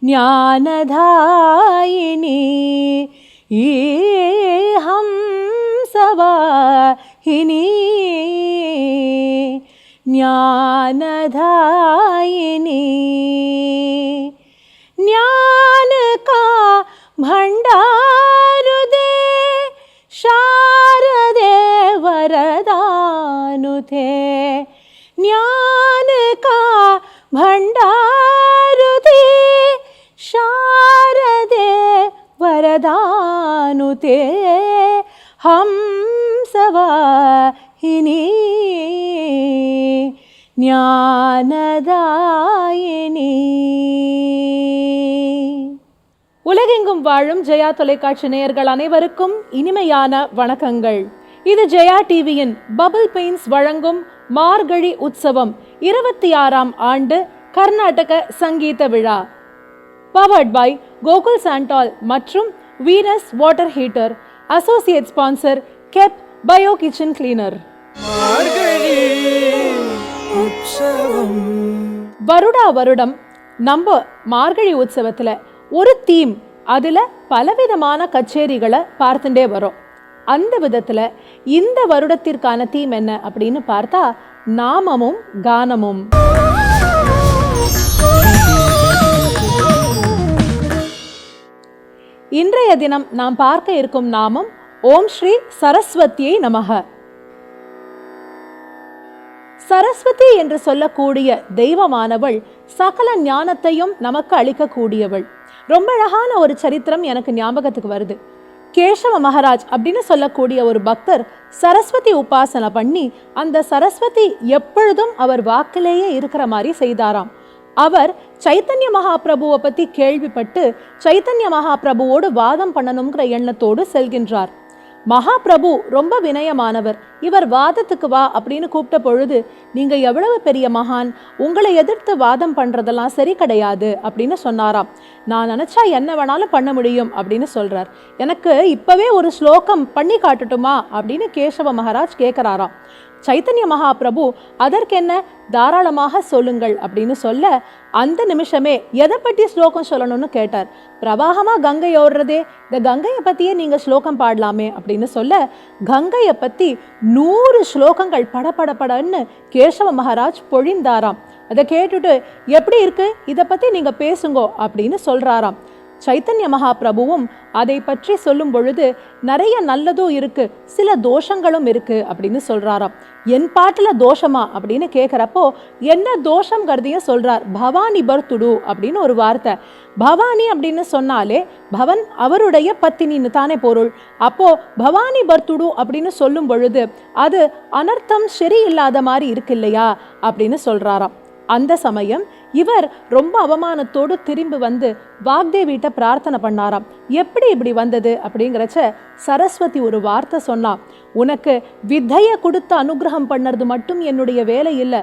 ಜ್ಞಾನದಾಯಿನಿ ಈ ಹಂಸವಾಹಿನಿ ಜ್ಞಾನದಾಯಿನಿ ज्ञान का भंडार दे शारदे वरदानुते ज्ञान का भंडार दे शारदे वरदानुते हंसवाहिनी ஞானதாயினி. உலகெங்கும் வாழும் ஜெயா தொலைக்காட்சி நேயர்கள் அனைவருக்கும் இனிமையான வணக்கங்கள். இது ஜெயா டிவியின் பபிள் பெயின்ஸ் வழங்கும் மார்கழி உற்சவம் 26ஆம் ஆண்டு கர்நாடக சங்கீத விழா. பவர்ட் பை கோகுல் சாண்டால் மற்றும் Venus water heater. Associate sponsor கெப் பயோ கிச்சன் கிளீனர். வருடா வருடம் நம்ம மார்கழி உற்சவத்துல ஒரு தீம், அதுல பலவிதமான கச்சேரிகளை பார்த்துட்டே வரோம். அந்த விதத்துல இந்த வருடத்திற்கான தீம் என்ன அப்படின்னு பார்த்தா நாமமும் கானமும். இன்றைய தினம் நாம் பார்க்க இருக்கும் நாமம் ஓம் ஸ்ரீ சரஸ்வதியை நமக. சரஸ்வதி என்று சொல்லக்கூடிய தெய்வமானவள் சகல ஞானத்தையும் நமக்கு அளிக்கக்கூடியவள். ரொம்ப அழகான ஒரு சரித்திரம் எனக்கு ஞாபகத்துக்கு வருது. கேசவ மகாராஜ் அப்படின்னு சொல்லக்கூடிய ஒரு பக்தர் சரஸ்வதி உபாசனை பண்ணி அந்த சரஸ்வதி எப்பொழுதும் அவர் வாக்கிலேயே இருக்கிற மாதிரி செய்தாராம். அவர் சைத்தன்ய மகாபிரபுவை பத்தி கேள்விப்பட்டு சைத்தன்ய மகாபிரபுவோடு வாதம் பண்ணணுங்கிற எண்ணத்தோடு செல்கின்றார். மகாபிரபு ரொம்ப வினயமானவர். இவர் வாதத்துக்கு வா அப்படின்னு கூப்பிட்ட பொழுது, நீங்க எவ்வளவு பெரிய மகான், உங்களை எதிர்த்து வாதம் பண்றதெல்லாம் சரி கிடையாது அப்படின்னு சொன்னாராம். நான் நினைச்சா என்ன வேணாலும் பண்ண முடியும் அப்படின்னு சொல்றார். எனக்கு இப்பவே ஒரு ஸ்லோகம் பண்ணி காட்டட்டுமா அப்படின்னு கேசவ மகாராஜ் கேட்கிறாராம். சைத்தன்ய மகாபிரபு அதற்கென்ன, தாராளமாக சொல்லுங்கள் அப்படின்னு சொல்ல, அந்த நிமிஷமே எதை பற்றி ஸ்லோகம் சொல்லணும்னு கேட்டார். பிரவாகமா கங்கை ஓடுறதே, இந்த கங்கையை பத்தியே நீங்க ஸ்லோகம் பாடலாமே அப்படின்னு சொல்ல, கங்கையை பத்தி 100 ஸ்லோகங்கள் படபடன்னு கேசவ மகாராஜ் பொழிந்தாராம். அதை கேட்டுட்டு எப்படி இருக்கு, இதை பத்தி நீங்க பேசுங்கோ அப்படின்னு சொல்றாராம். சைத்தன்ய மகாபிரபுவும் அதை பற்றி சொல்லும் பொழுது நிறைய நல்லதும் இருக்கு, சில தோஷங்களும் இருக்கு அப்படின்னு சொல்றாராம். என் பாட்டுல தோஷமா அப்படின்னு கேட்கிறப்போ என்ன தோஷம்ங்கிறதையும் சொல்றார். பவானி பர்த்துடு அப்படின்னு ஒரு வார்த்தை. பவானி அப்படின்னு சொன்னாலே பவன் அவருடைய பத்தினின்னு தானே பொருள். அப்போ பவானி பர்த்துடு அப்படின்னு சொல்லும் பொழுது அது அனர்த்தம் சரியில்லாத மாதிரி இருக்கு இல்லையா அப்படின்னு சொல்றாராம். அந்த சமயம் இவர் ரொம்ப அவமானத்தோடு திரும்பி வந்து வாக்தேவிட்ட பிரார்த்தனை பண்ணாராம். எப்படி இப்படி வந்தது அப்படிங்கிறச்ச சரஸ்வதி ஒரு வார்த்தை சொன்னா, உனக்கு வித்தையை கொடுத்து அனுகிரகம் பண்ணுறது மட்டும் என்னுடைய வேலை இல்லை,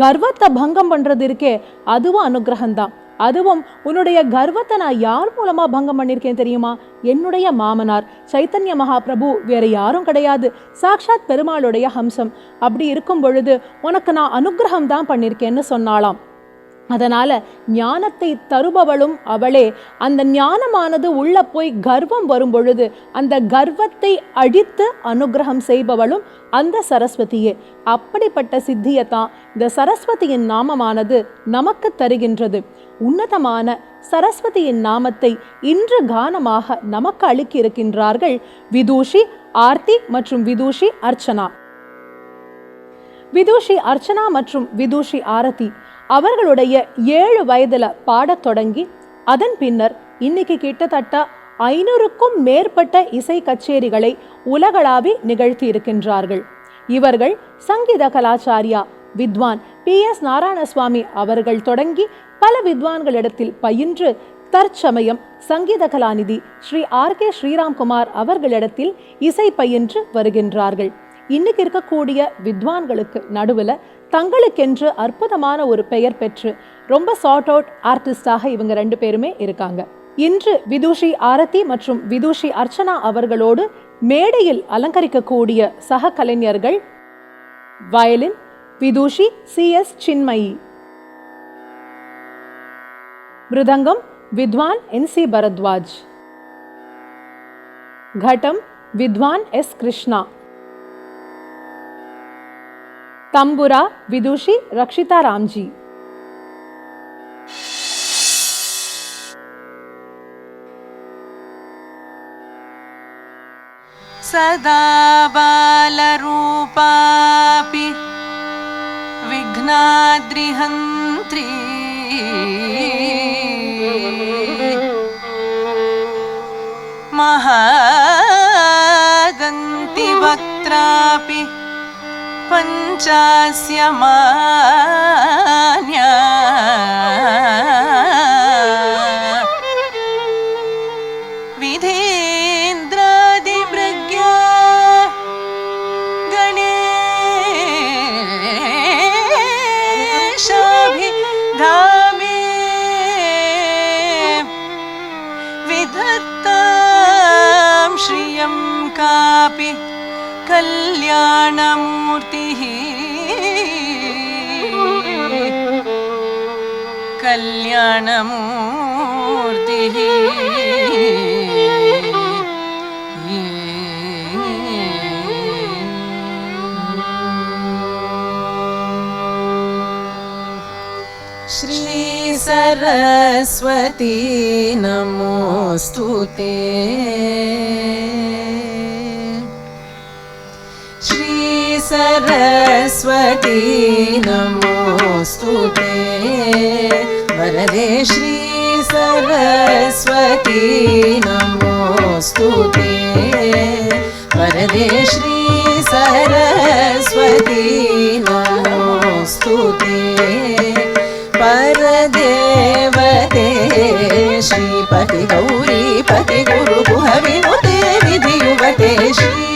கர்வத்தை பங்கம் பண்றது இருக்கே அதுவும் அனுகிரகம்தான். அதுவும் உன்னுடைய கர்வத்தை நான் யார் மூலமா பங்கம் பண்ணியிருக்கேன் தெரியுமா? என்னுடைய மாமனார் சைத்தன்ய மகாபிரபு, வேற யாரும் கிடையாது, சாக்ஷாத் பெருமாளுடைய ஹம்சம். அப்படி இருக்கும் பொழுது உனக்கு நான் அனுகிரகம் தான் பண்ணியிருக்கேன்னு சொன்னாலாம். அதனால ஞானத்தை தருபவளும் அவளே. அந்த ஞானமானது உள்ள போய் கர்வம் வரும் பொழுது அந்த கர்வத்தை அழித்து அனுகிரகம் செய்பவளும் அந்த சரஸ்வதியே. அப்படிப்பட்ட சித்தியத்தான் இந்த சரஸ்வதியின் நாமமானது நமக்கு தருகின்றது. உன்னதமான சரஸ்வதியின் நாமத்தை இன்று கானமாக நமக்கு அளிக்க இருக்கின்றார்கள் விதூஷி ஆர்த்தி மற்றும் விதூஷி அர்ச்சனா. விதூஷி அர்ச்சனா மற்றும் விதூஷி ஆரதி அவர்களுடைய 7 வயதுல பாடத் தொடங்கி அதன் பின்னர் இன்னைக்கு கிட்டத்தட்ட 500க்கும் மேற்பட்ட இசை கச்சேரிகளை உலகளாவி நிகழ்த்தி இருக்கின்றார்கள். இவர்கள் சங்கீத கலாச்சாரியா வித்வான் PS நாராயணசுவாமி அவர்கள் தொடங்கி பல வித்வான்களிடத்தில் பயின்று தற்சமயம் சங்கீத கலாநிதி ஸ்ரீ RK ஸ்ரீராம்குமார் அவர்களிடத்தில் இசை பயின்று வருகின்றார்கள். இன்னைக்கு இருக்கக்கூடிய வித்வான்களுக்கு நடுவில் தங்களுக்கென்று அற்புதமான ஒரு பெயர் பெற்று ரொம்ப சார்ட் அவுட் ஆர்டிஸ்டாக இவங்க 2 பேருமே இருக்காங்க. இன்று விதூஷி ஆரதி மற்றும் விதூஷி அர்ச்சனா அவர்களோடு மேடையில் அலங்கரிக்கக்கூடிய சக கலைஞர்கள் வயலின் விதூஷி CS சின்மயி, मृदंगम विद्वान NC भरद्वाज, घटम विद्वान S कृष्णा, तंबुरा विदुषी रक्षिता रामजी। सदा बालरूपापि विघ्नाद्रिहन्त्री महादन्तिवक्त्रापि पञ्चास्य मान्या विधेन्द्रादिप्रज्ञा गणेशाभिधामे विधत्तां श्रियं कापि कल्याणमूर्तिः कल्याणमूर्तिः। श्री सरस्वती नमोस्तुते, श्री सरस्वती नमोस्तुते, वरदे श्री सरस्वती नमोस्तुते, वरदे श्री सरस्वती नमोस्तुते, परदेवते श्रीपति गौरी पति गुरु गुह विनुते विधियुवते श्री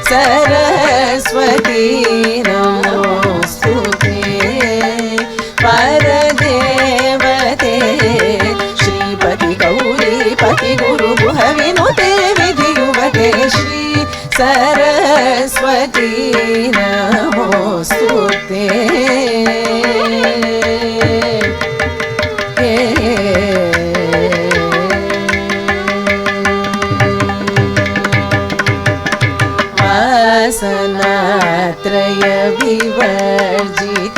सरस्वती नमोस्तुते, परदेवते श्रीपति गौरी पति गुरु गुह विनुते विधियुवते श्री सरस्वती नमोस्तुते। वासनात्रय विवर्जित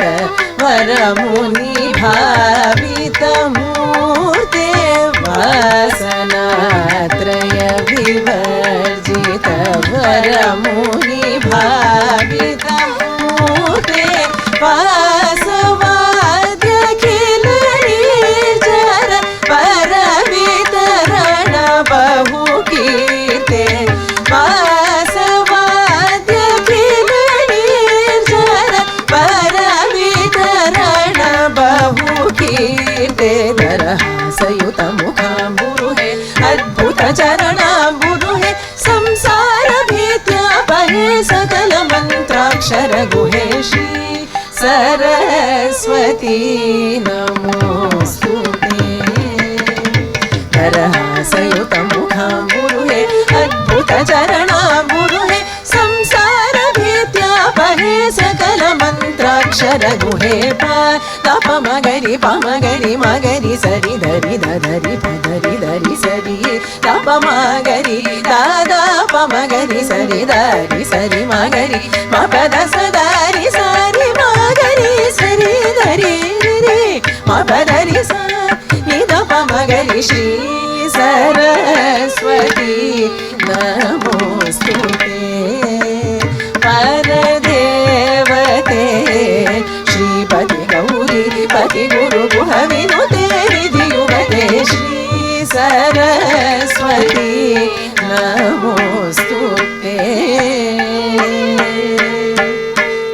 वरमुनि भावित मूर्ते, वासनात्रय विवर्जित वरमुनि भावित मूर्ते, वासवाद्यखिल निर्जर परवितरण बहुकीर्ते, वासवाद्यखिल निर्जर परवितरण बहुकीर्ते, दरहासयुत मुखाम्बुरुहे अद्भुत चरणाम्बुरुहे, संसार भीत्यापहे सकल मंत्राक्षर गुहे श्री सरस्वती नमोस्तुते, दरहासयुत मुखाम्बुरुहे अद्भुत चरणाम्बुरुहे, संसार भीत्यापहे सकल मंत्राक्षर गुहे, प मगरि मगरि सरि धरि धरि पधरि धरि सरि तप मगरि दादा प मगरि सरि धरि सरि मगरि म पद सदारि सरि मगरि सरि धरि रे म पदरि स नि द प मगरि श्री सरस्वती नमोस्तुते, परदेवते श्रीपति गौरी पति गुरु गुह विनुते विधियुवते श्री सरस्वती नमोस्तुते,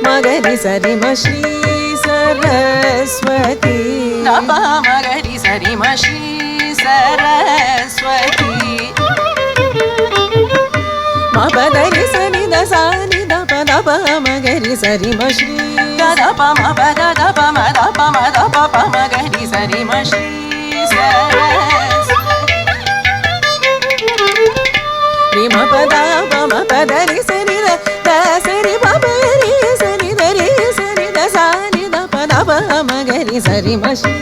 मगरि सरि म श्री सरस्वती नप मगरि सरि म श्री सरस्वती, म पदरि सनि द सा नि द प द प मगरि सरि म श्री द प म प द प म द प म द प प मगरि सरि म श्री सरस्वती, म प द प म प द रि सरि द सरि प प रि सरि द रि सरि द सा नि द प द प मगरि सरि म Shri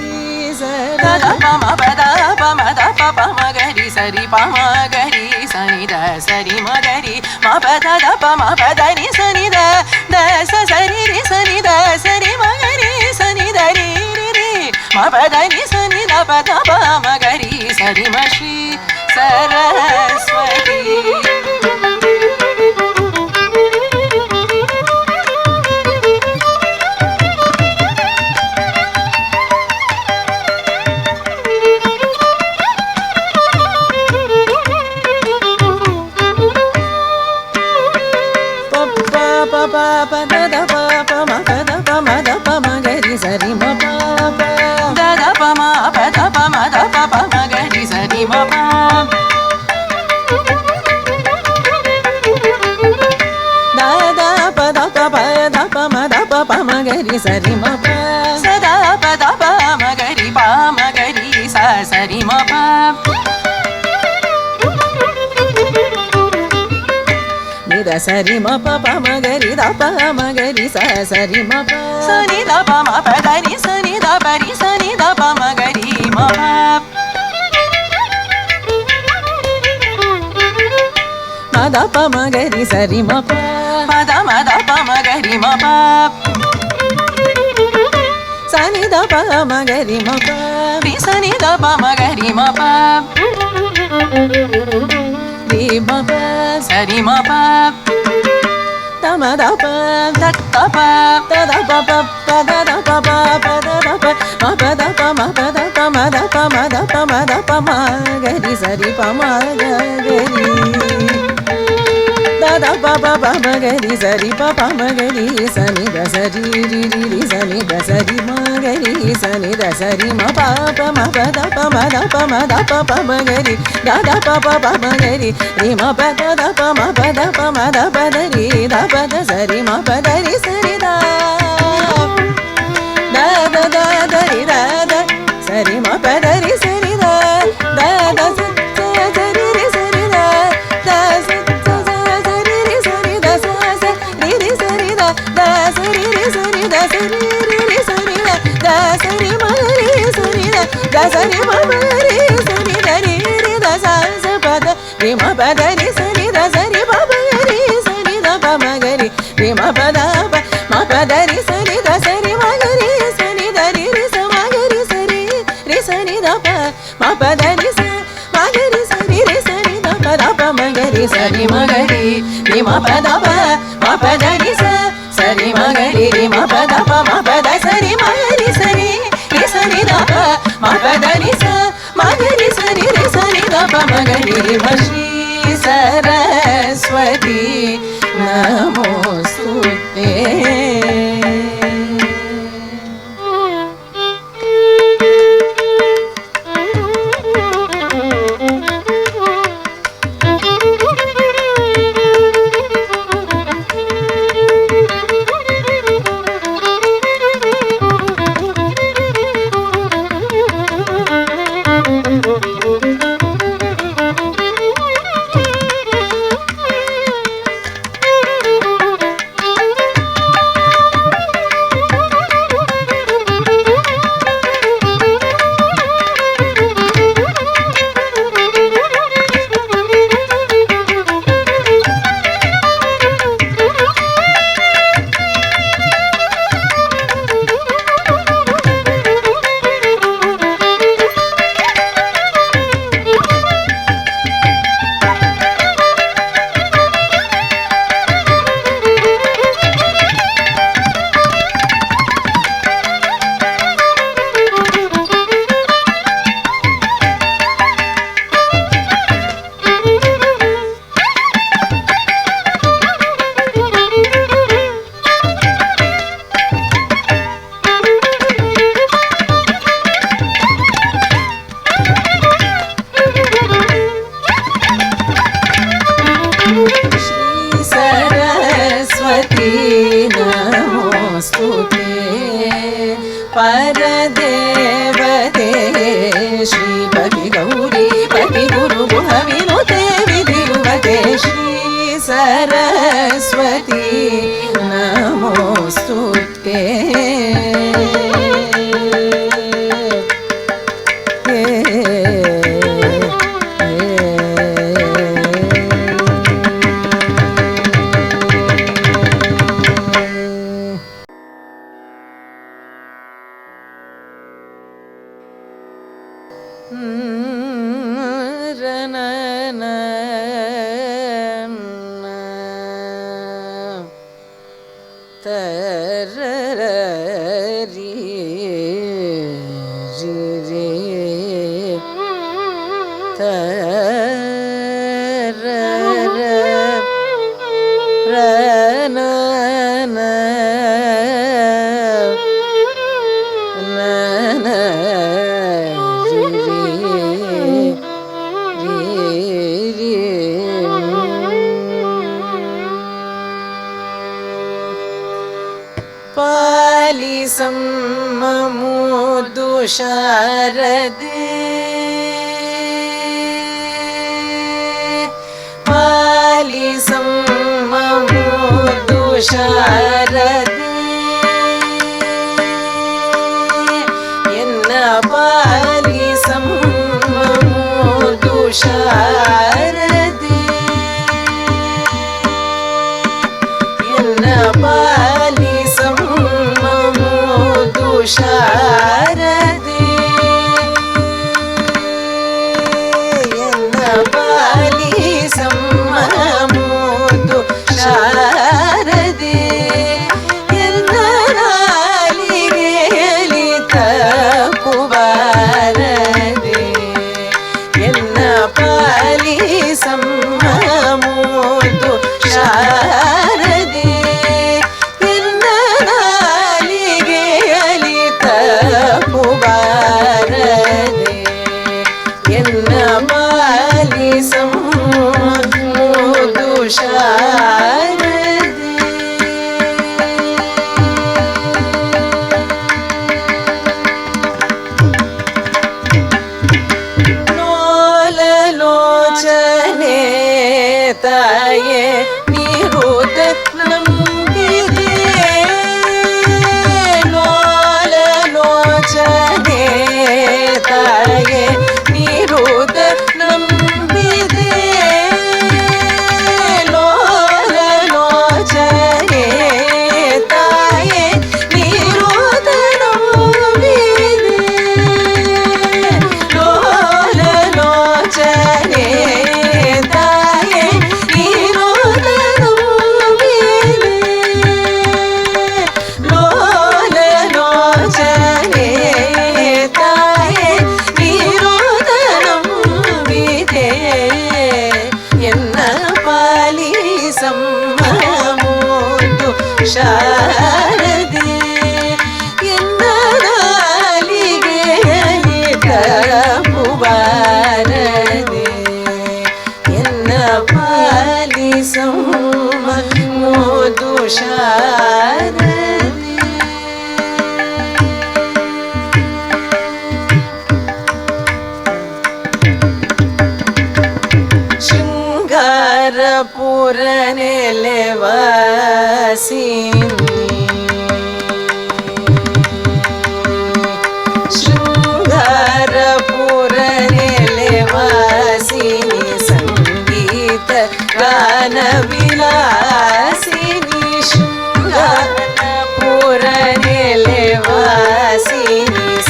da pa ma pa da pa ma da pa pa ma ga ri sa ri pa ma ga ri sa ni da sa ri ma ga ri ma pa da pa ma pa da ni sa ni da sa sa ri ri sa ni da sa ri ma ga ri sa ni da ri ri ri ma pa da ni sa ni da pa ma ga ri sa ri ma shri Saraswati. Sari ma pa sada pa da pa ma ga ri pa ma ga ri sa sari ma pa ni da sari ma pa pa ma ga ri da pa ma ga ri sa sari ma pa sa ni da pa ma pa da ni sa ni da pa ri sa ni da pa ma ga ri ma pa ma da pa ma ga ri sari ma pa ma da pa ma ga ri ma pa sa ni da pa ma ga ri ma pa ri sa ni da pa ma ga ri ma pa ri ma pa sa ri ma pa da ma da pa da pa da da pa pa pa da da pa pa pa da da pa ma pa da pa ma pa da pa ma da pa ma da pa ma da pa ma ga ri sa ri pa ma ga ri da da pa pa pa ma ga ri sa ri pa pa ma ga ri sa ni da sa ri ri ri ri sa ni da sa ri ma ga ri sa ni da sa ri ma pa pa ma pa da pa ma da pa ma da pa pa ma ga ri da da pa pa pa ma ga ri ri ma pa da da pa ma pa da pa ma da pa da ri da pa da sa ri ma pa da ri sa ri da da da da da ri da da sa ri ma pa da ri sa ri da da da sa sa ri ri sa ri da da sa da sa ri ri sa ri da sa ri ri ri sa ri da da sa ri ma ri sa ri da da sa ri ma ri sa ri da ri ri da sa sa pa da ri ma pa da ri sa ri da sa ri pa pa ri sa ri da pa ma ga ri ri ma pa da pa ma pa da ri sa ri da sa ri ma ga ri sa ri da ri ri sa ma ga ri sa ri da pa ma pa da ri sa ma ga ri sa ri sa ri da pa da pa ma ga ri sa ri ma ga ri ri ma pa da pa ma pa da ri sa sari ma ga ri ri ma pa da pa ma pa da sari ma ga ri sari ri sari da pa ma pa da ri sa ma ga ri sari ri sari da pa ma ga ri ri ma shri Saraswati namostute परदेवते Shripati Gauri पति गुरु गुहविनुते विधिरुवते श्री सरस्वती नमोस्तुते ಪಾಲಿಸಂ ಮಮೋದು ಶಾರದೆ ಪಾಲಿಸಂ ಮಮೋದು ಶಾರದೆ ಎನ್ನ ಪಾಲಿಸಂ ಮಮೋದು ಶಾರದೆ ಎನ್ನ ಪಾಲಿಸಂ ಮಮೋದು ಶಾರದೆ ಎನ್ನ ಪಾಲಿಸಂ ಮಮೋದು ಶಾರದೆ ಎನ್ನ ನಾಲಿಗೆಯಲ್ಲಿ ತಪ್ಪುಬಾರದೆ ಎನ್ನ ಪಾಲಿಸಂ ಮಮೋದು ಶಾರದೆ ಎನ್ನ ನಾಲಿಗೆಯಲ್ಲಿ ತಪ್ಪುಬಾರದೆ ಎನ್ನ ಪಾಲಿಸಂ ಮಮೋದು ಶಾರದೆ ಲೋಚನೆ ತಾಯೇ ನಿರುತ ನಂಬಿದೆ ಲೋಚನೆ ತಾಯೇ ನಿರುತ ನಂಬಿದೆ ಲೋಚನೆ ತಾಯೇ ನಿರುತ ನಂಬಿದೆ ಲೋಚನೆ ತಾಯೇ ನಿರುತ ನಂಬಿದೆ ಲೋಚನೆ ತಾಯೇ ನಿರುತ ನಂಬಿದೆ ಎನ್ನ ಪಾಲಿಸಂ ಮಮೋದು ಶಾರದೆ ಎನ್ನ ನಾಲಿಗೆಯಲ್ಲಿ ತಪ್ಪುಬಾರದೆ ಎನ್ನ ಪಾಲಿಸಂ ಮಮೋದು ಶಾರದೆ ಶೃಂಗಾರಪುರ ನೆಲೆವಾಸಿನಿ ಶೃಂಗಾರಪುರ ನೆಲೆವಾಸಿನಿ ಸಂಗೀತ ಗಾನ ವಿಲಾಸಿನಿ ಶೃಂಗಾರಪುರ ನೆಲೆವಾಸಿನಿ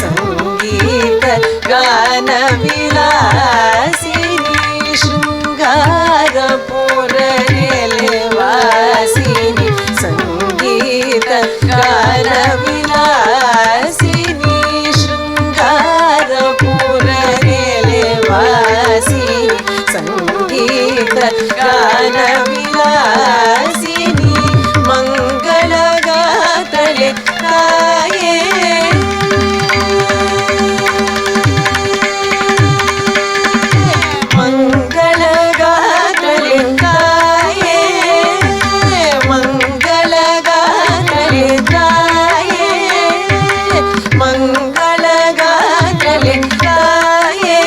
ಸಂಗೀತ ಗಾನ ವಿಲಾಸಿನಿ ಶೃಂಗಾರಪುರ ನೆಲೆವಾಸಿನಿ ಸಂಗೀತ ಗಾನ ವಿಲಾಸಿನಿ ಶೃಂಗಾರಪುರ ನೆಲೆವಾಸಿನಿ ಸಂಗೀತ ಗಾನ ವಿಲಾಸಿನಿ ಮಂಗಳಗಾತಳೆ ತಾಯೇ ಮಂಗಳಗಾತಳೆ ತಾಯೇ ಮಂಗಳಗಾತಳೆ ತಾಯೇ ಮಂಗಳಗಾತಳೆ ತಾಯೇ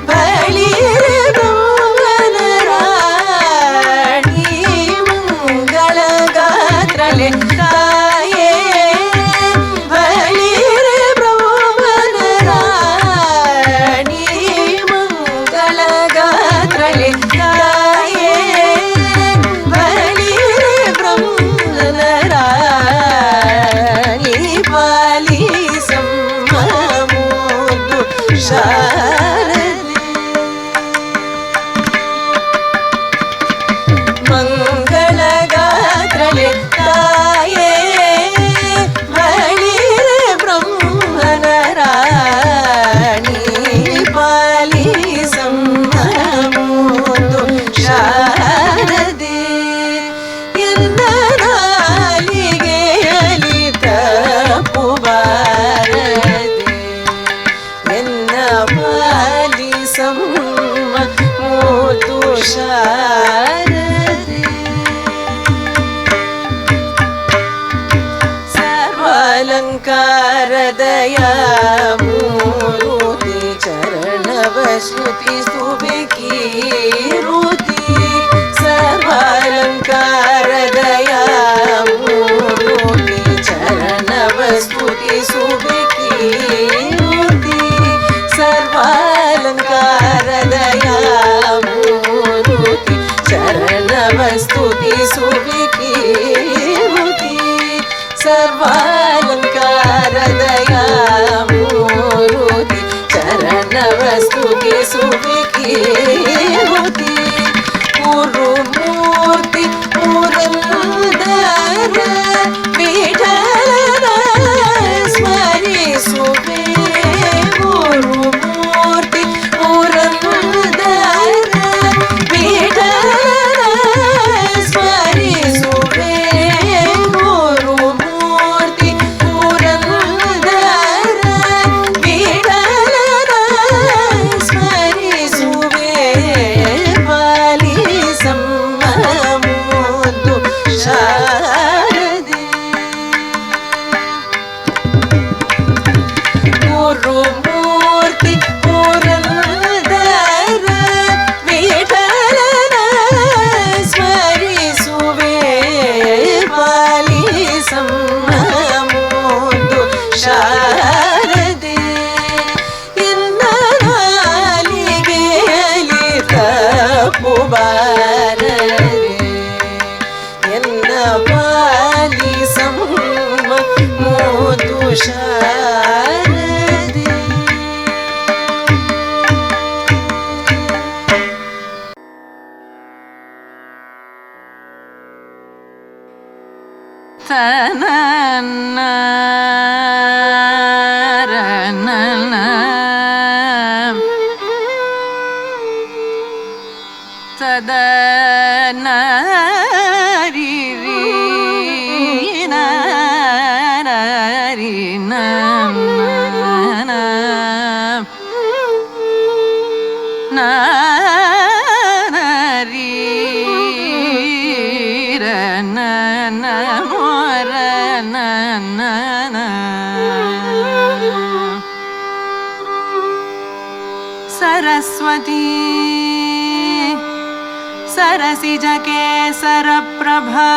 ಬಳಿರೆ ಬ್ರಹ್ಮನ ರಾಣಿ ಮಂಗಳಗಾತಳೆ ತಾಯೇ ಬಳಿರೆ ಬ್ರಹ್ಮನ ರಾಣಿ ಮಂಗಳಗಾತಳೆ ತಾಯೇ ಬಳಿರೆ ಬ್ರಹ್ಮನ ರಾಣಿ ಪಾಲಿಸಂ ಮಮೋದು ಶಾರದೆ ದಯಾಮೂರುತಿ ಚರಣವ ಶ್ರುತಿ ಸ್ತುತಿ ಕೀರುತಿ ಸರ್ವಾಲಂಕಾರ ದಯಾಮೂರುತಿ ಚರಣವ ಸ್ತುತಿ ಸ್ತುತಿ ಕೀರುತಿ ಸರ್ವಾಲಂಕಾರ ದಯಾಮೂರುತಿ ಚರಣವ ಸ್ತುತಿ ಸ್ತುತಿ ಕೀರುತಿ ಸರ್ವಾಲಂಕಾರ ದಯಾಮೂರುತಿ ಚರಣವ ಸ್ತುತಿ ಸ್ತುತಿ ಕೀರುತಿ ಗುರುಮೂರ್ತಿ ಪುರಂದರ ವಿಠಲನ ಸ್ಮರಿಸುವೆ ಗುರುಮೂರ್ತಿ ಪುರಂದರ ವಿಠಲನ ಸ್ಮರಿಸುವೆ ಗುರುಮೂರ್ತಿ ಪುರಂದರ ವಿಠಲನ ಸ್ಮರಿಸುವೆ ಪಾಲಿಸಮ್ಮ ಮುದ್ದು ಶಾರದೆ ಗುರುಮೂರ್ತಿ ಪುರಂದರ ವಿಠಲನ ಸ್ಮರಿಸುವೆ ಪಾಲಿಸಮ್ಮ ಮುದ್ದು ಶಾರದೆ ಎನ್ನ ನಾಲಿಗೆಯಲ್ಲಿ ತಪ್ಪು ಬಾರದೆ ಎನ್ನ ಪಾಲಿಸಮ್ಮ ಮುದ್ದು ಶಾರದೆ ತನನ ತದನ सरस्वती सरसिज केसर प्रभा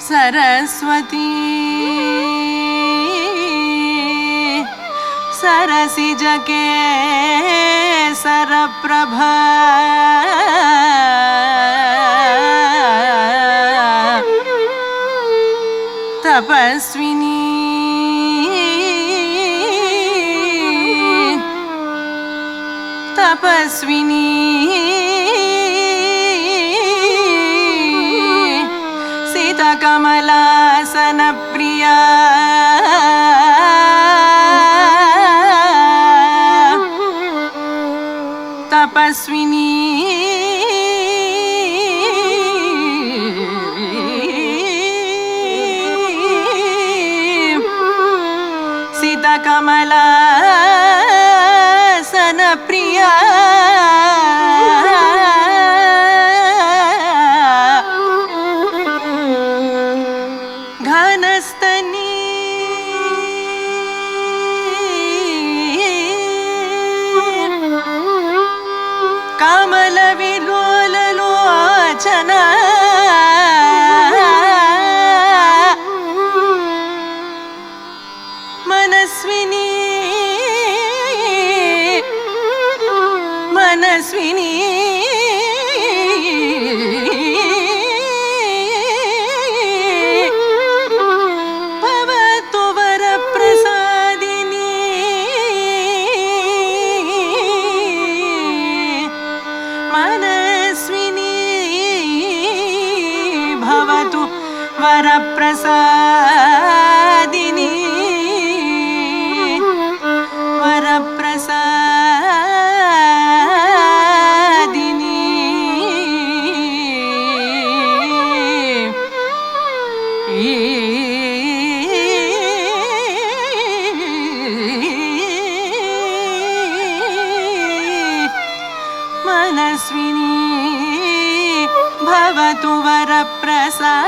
सरस्वती सरसिज केसर प्रभा तपस्विनी तपस्विनी सीताकमलासन प्रिया तपस्विनी सीताकमलासन प्रिया घनस्तनी कमलविलोललोचना मनस्विनी मनस्विनी भवतु वरप्रसादिनी मनस्विनी भवतु वरप्रसादिनी वरप्रसादिनी मनस्विनी भवतु वरप्रसादिनी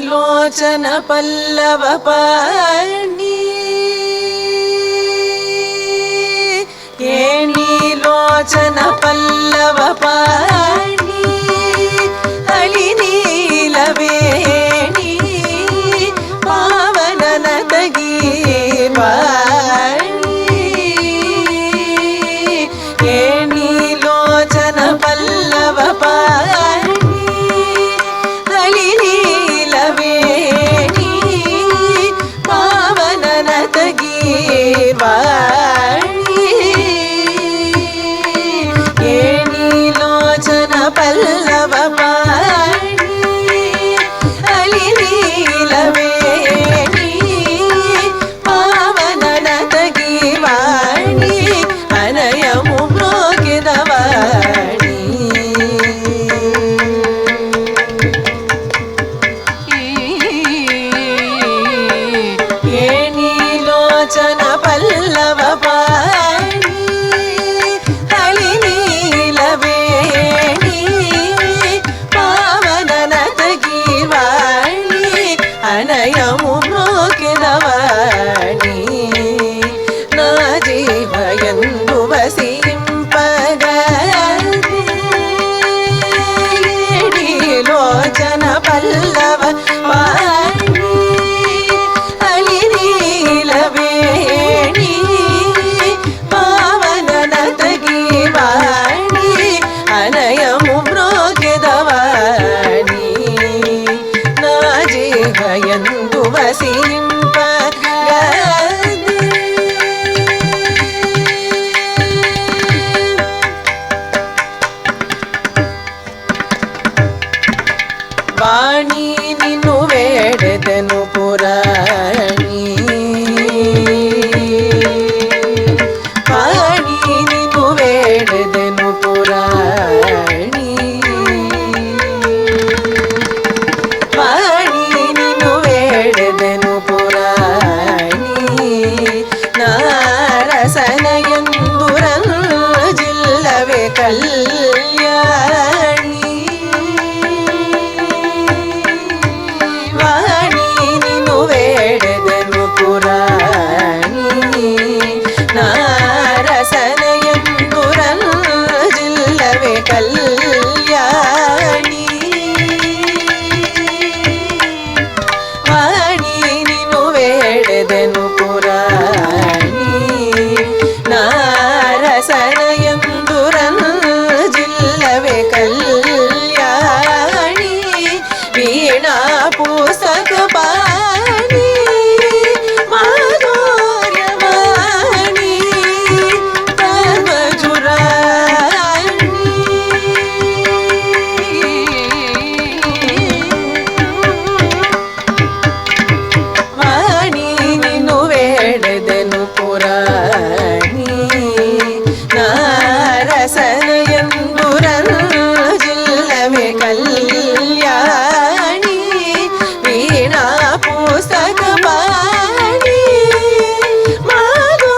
लोचन पल्लव पाणि लोचन पल्लव पाणि अलिनीलवेणी पावनन तगीर्वाणी लोचन पल्लव पाणि लोचन पल्लव पाणि अलिनीलवेणी पावनन तगीर्वाणी अनयमु म्रोगिदवाणी लोचन पल्लव पाणि अलिनीलवेणी पावनन तगीर्वाणी अनयमु म्रोगिदवाणी ना जीवयन्तु वसिंपगनि लोचन पल्लव पाणि पावनन तगीर्वाणी अनयमु म्रोगिदवाणी ना जीवयन्तु वसिंपगनि ವಾಣಿ ನಿನ್ನು ಬೇಡೆದೆನು ಪುರಾಣಿ ವಾಣಿ ನಿನ್ನು ಬೇಡೆದೆನು ಪುರಾಣಿ ವಾಣಿ ನಿನ್ನು ಬೇಡೆದೆನು ಪುರಾಣಿ ನಾರಸನಯಂದುರಂಜಿಲ್ಲವೇ ಕಲ್ಯಾಣಿ ವಾಣಿ ನಿನ್ನು ಬೇಡೆದೆನು ಪುರಾಣಿ ನಾರಸನಯಂದುರಂಜಿಲ್ಲವೇ ಕಲ್ಯಾಣಿ ವಾಣಿ ನಿನ್ನು ಬೇಡೆದೆನು ಪುರಾಣಿ ನಾರಸನಯಂದುರಂಜಿಲ್ಲವೇ ಕಲ್ಯಾಣಿ ವೀಣಾ ಪುಸ್ತಕ ಪಾಣಿ ಮಾಧುರ್ಯವಾಣಿ ಧರ್ಮಜುರಾಣಿ ವಾಣಿ ನಿನ್ನು ಬೇಡೆದೆನು ಪುರಾಣಿ ನಾರಸನಯಂದುರಂಜಿಲ್ಲವೇ ಕಲ್ಯಾಣಿ ವೀಣಾ ಪುಸ್ತಕ ಪಾಣಿ ಮಾಧುರ್ಯವಾಣಿ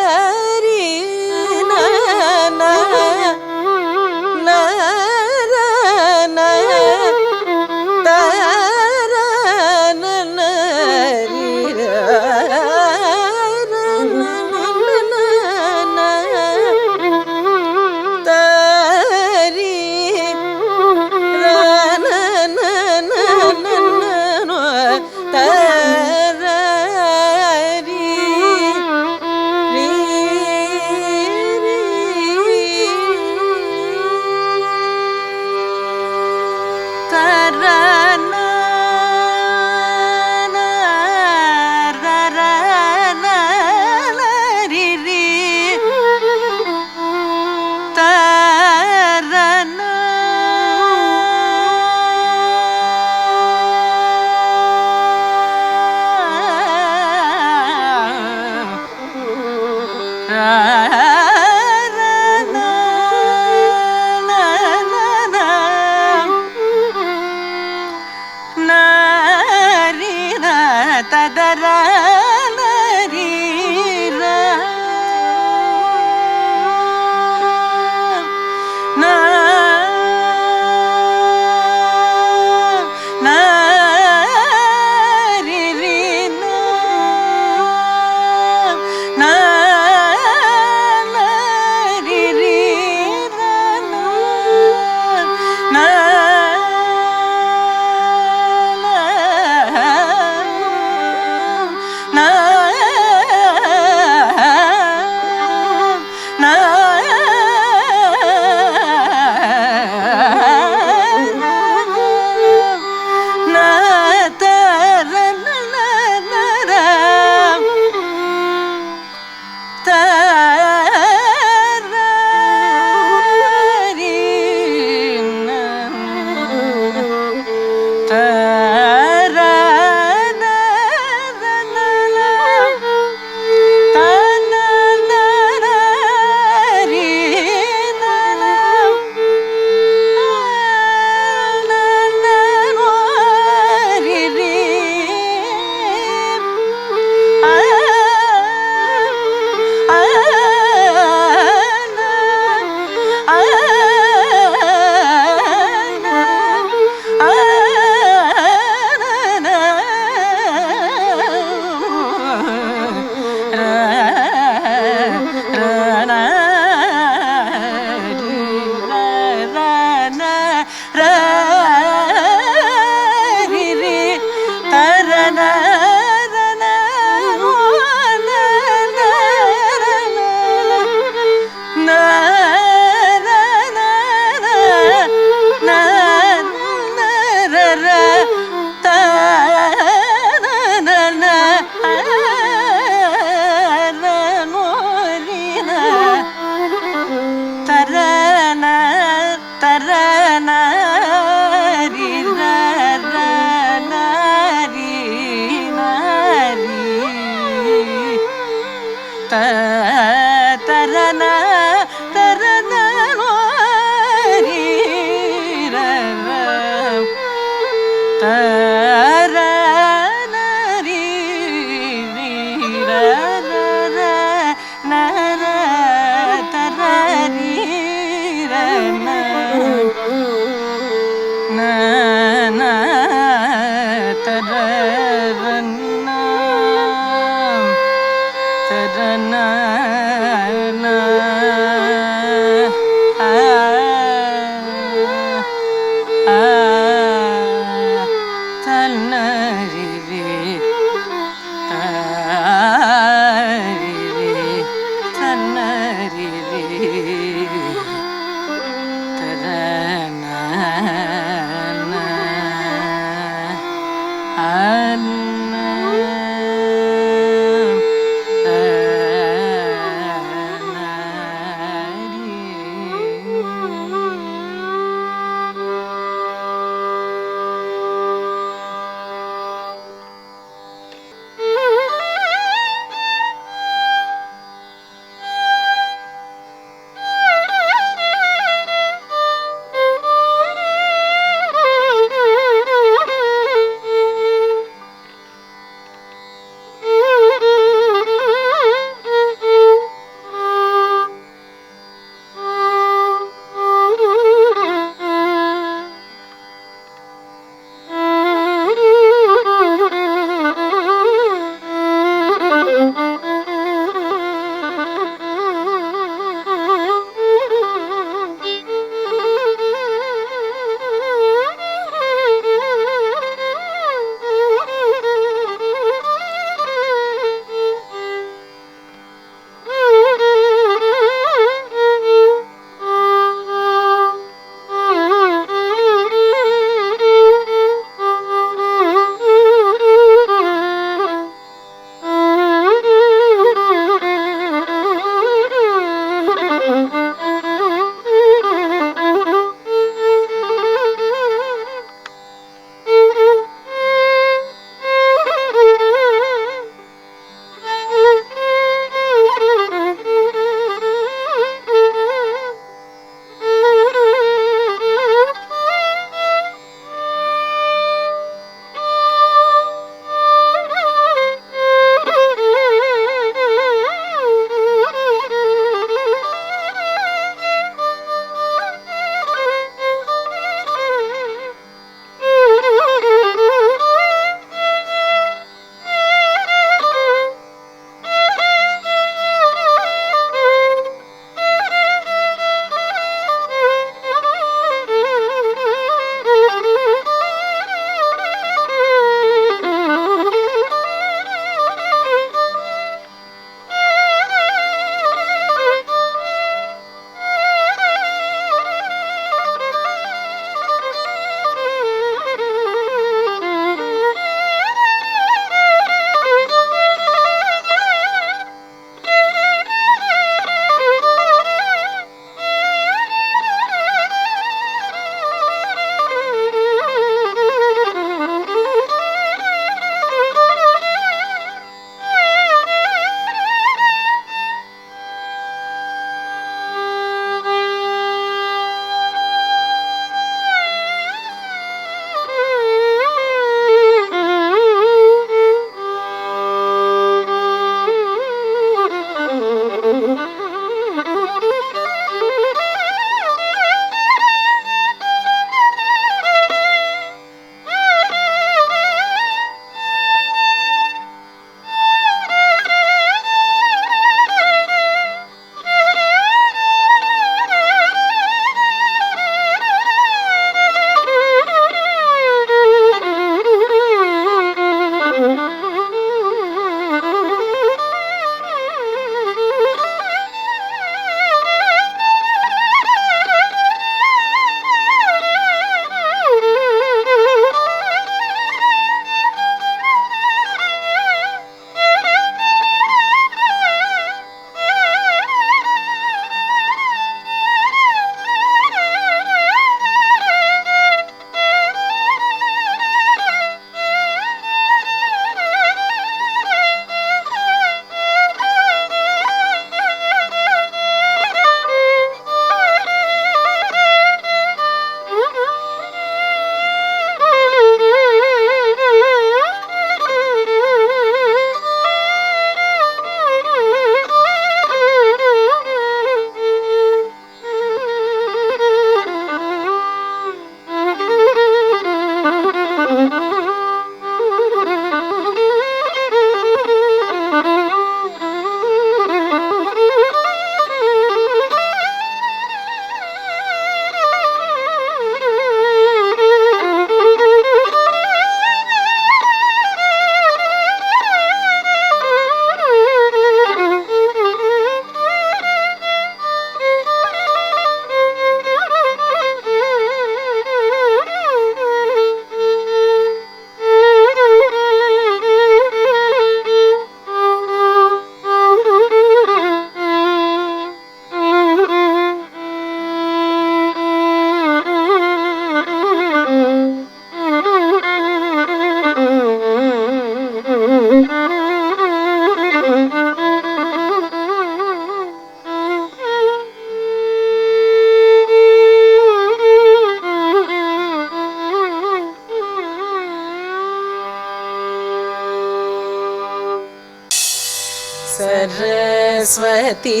சரஸ்வதி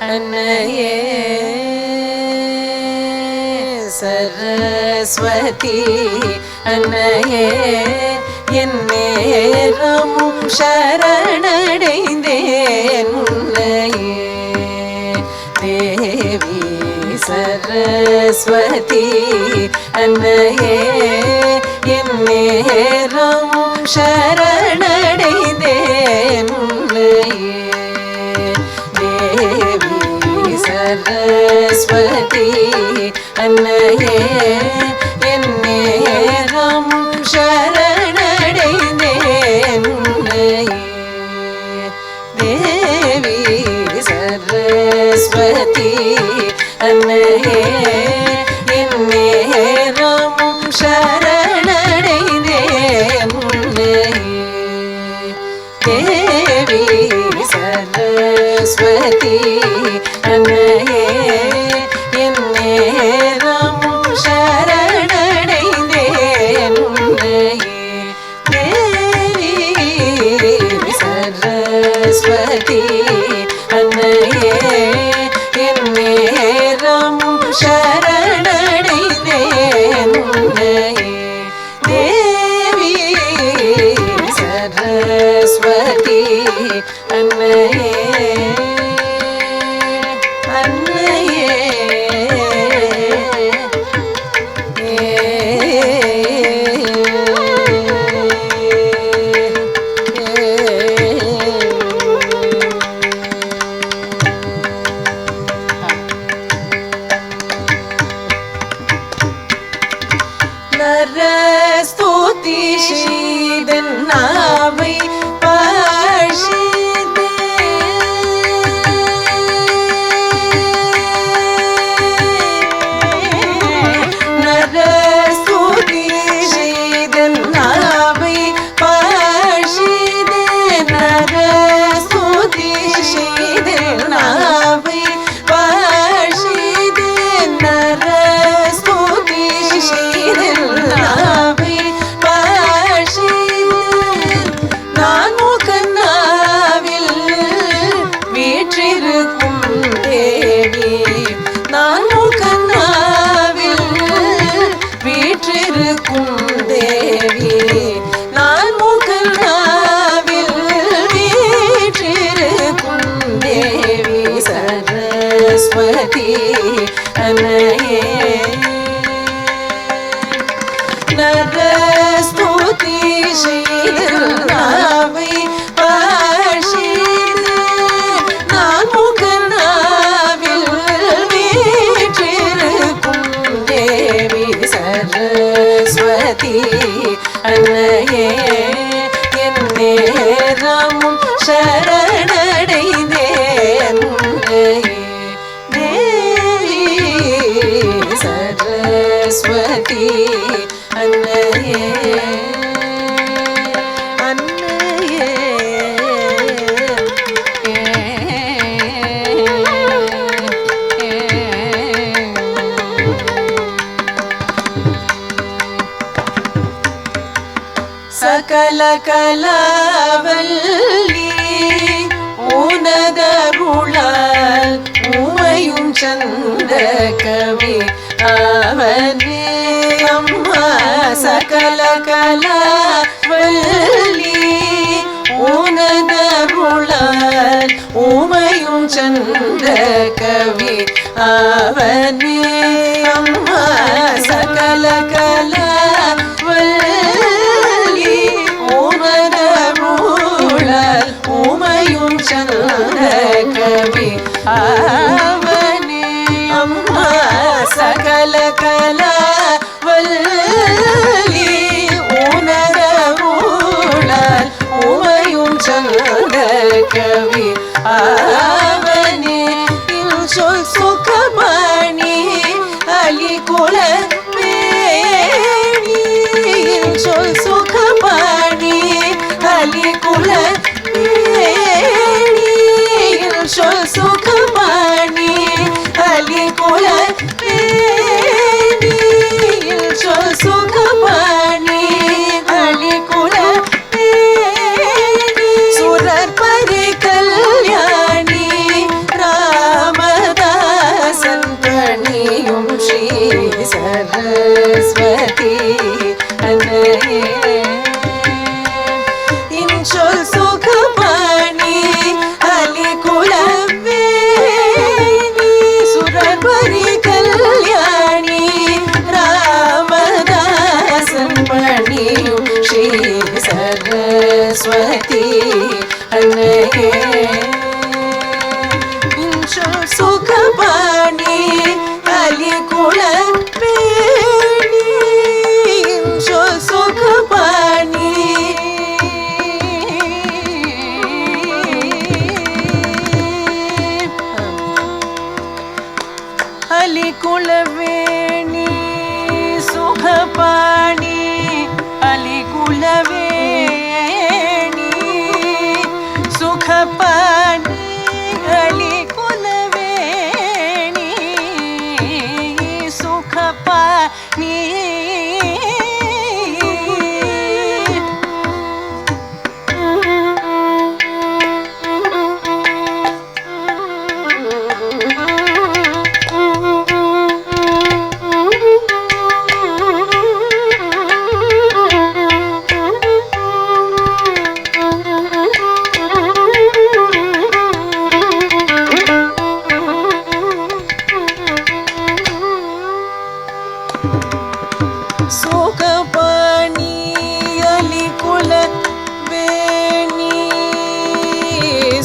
அன்னையே சரஸ்வதி அன்னையே என் நேரமும் சரணடைந்தேன் உன்னையே தேவி சரஸ்வதி அன்னையே என் நேரமும் சரணடைந்தேன் உன்னையே தேவி சரஸ்வதி அன்னையே என் நேரமும் சரணடைந்தேன் உன்னையே தேவி சரஸ்வதி அன்னையே என் நேரமும் சரணடைந்தேன் உன்னையே தேவி சரஸ்வதி அன்னையே என் நேரமும் சரணடைந்தேன் உன்னையே தேவி சரஸ்வதி அன்னையே என் நேரமும் சரணடைந்தேன் உன்னையே தேவி சரஸ்வதி அன்னையே அன்னையே நரஸ்துதி செய்தன் நாவை பாஷிதே நரஸ்துதி செய்தன் நாவை பாஷிதே நரஸ்துதி செய்தன் நாவை பாஷிதே நரஸ்துதி செய்தன் நாவை பாஷிதே நான் முகநாவில் வீற்றிருக்கும் தேவி நான் முகநாவில் வீற்றிருக்கும் தேவி நான் முகநாவில் வீற்றிருக்கும் தேவி சரஸ்வதி அன்னையே நரஸ்துதி செய்தன் நாவை பாஷிதே நான் முகநாவில் வீற்றிருக்கும் தேவி சரஸ்வதி அன்னையே என் நேரமும் சரணடைந்தேன் உன்னையே தேவி சரஸ்வதி அன்னையே அன்னையே சகல கலாவல்லி உனதருளால் உமையும் சந்த கவி அவனே அம்மா சகல கலாவல்லி உனதருளால் உமையும் சந்த கவி அவனே அம்மா சகல கலாவல்லி உனதருளால் உமையும் சந்த கவி அவனே அம்மா சகல கலாவல்லி உனதருளால் உமையும் சந்த கவி அவனே சொல் சுகமணி அலிகுல பேணி சொல் சுகமணி அலிகுல பேணி சொல் சுகமணி அலிகுல பேணி சொல் சுகமணி அலிகுல பேணி சுரர் பரிகல் சரஸ்வதி அன்னையே சுகபாணி அலிகுல பேணி சுகபாணி அலிகுலவேணி சுகபாணி அலிகுலவேணி சுகபாணி அலிகுலவேணி சுகபாணி சுகபாணி அலிகுலவேணி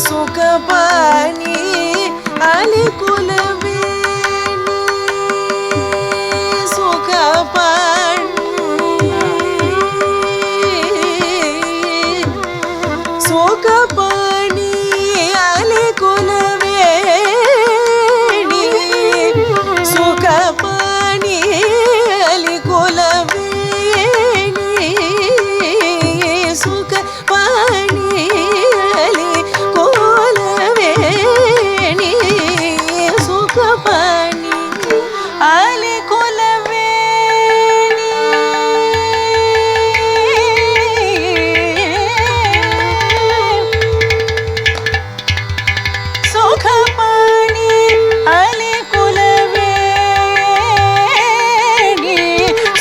சுகபாணி அலிகுலவேணி சுகபாணி சுகபாணி அலிகுலவேணி சுகபாணி சுகபாணி அலிகுலவேணி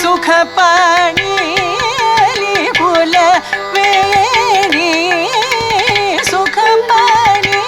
சுகபாணி அலிகுலவேணி சுகபாணி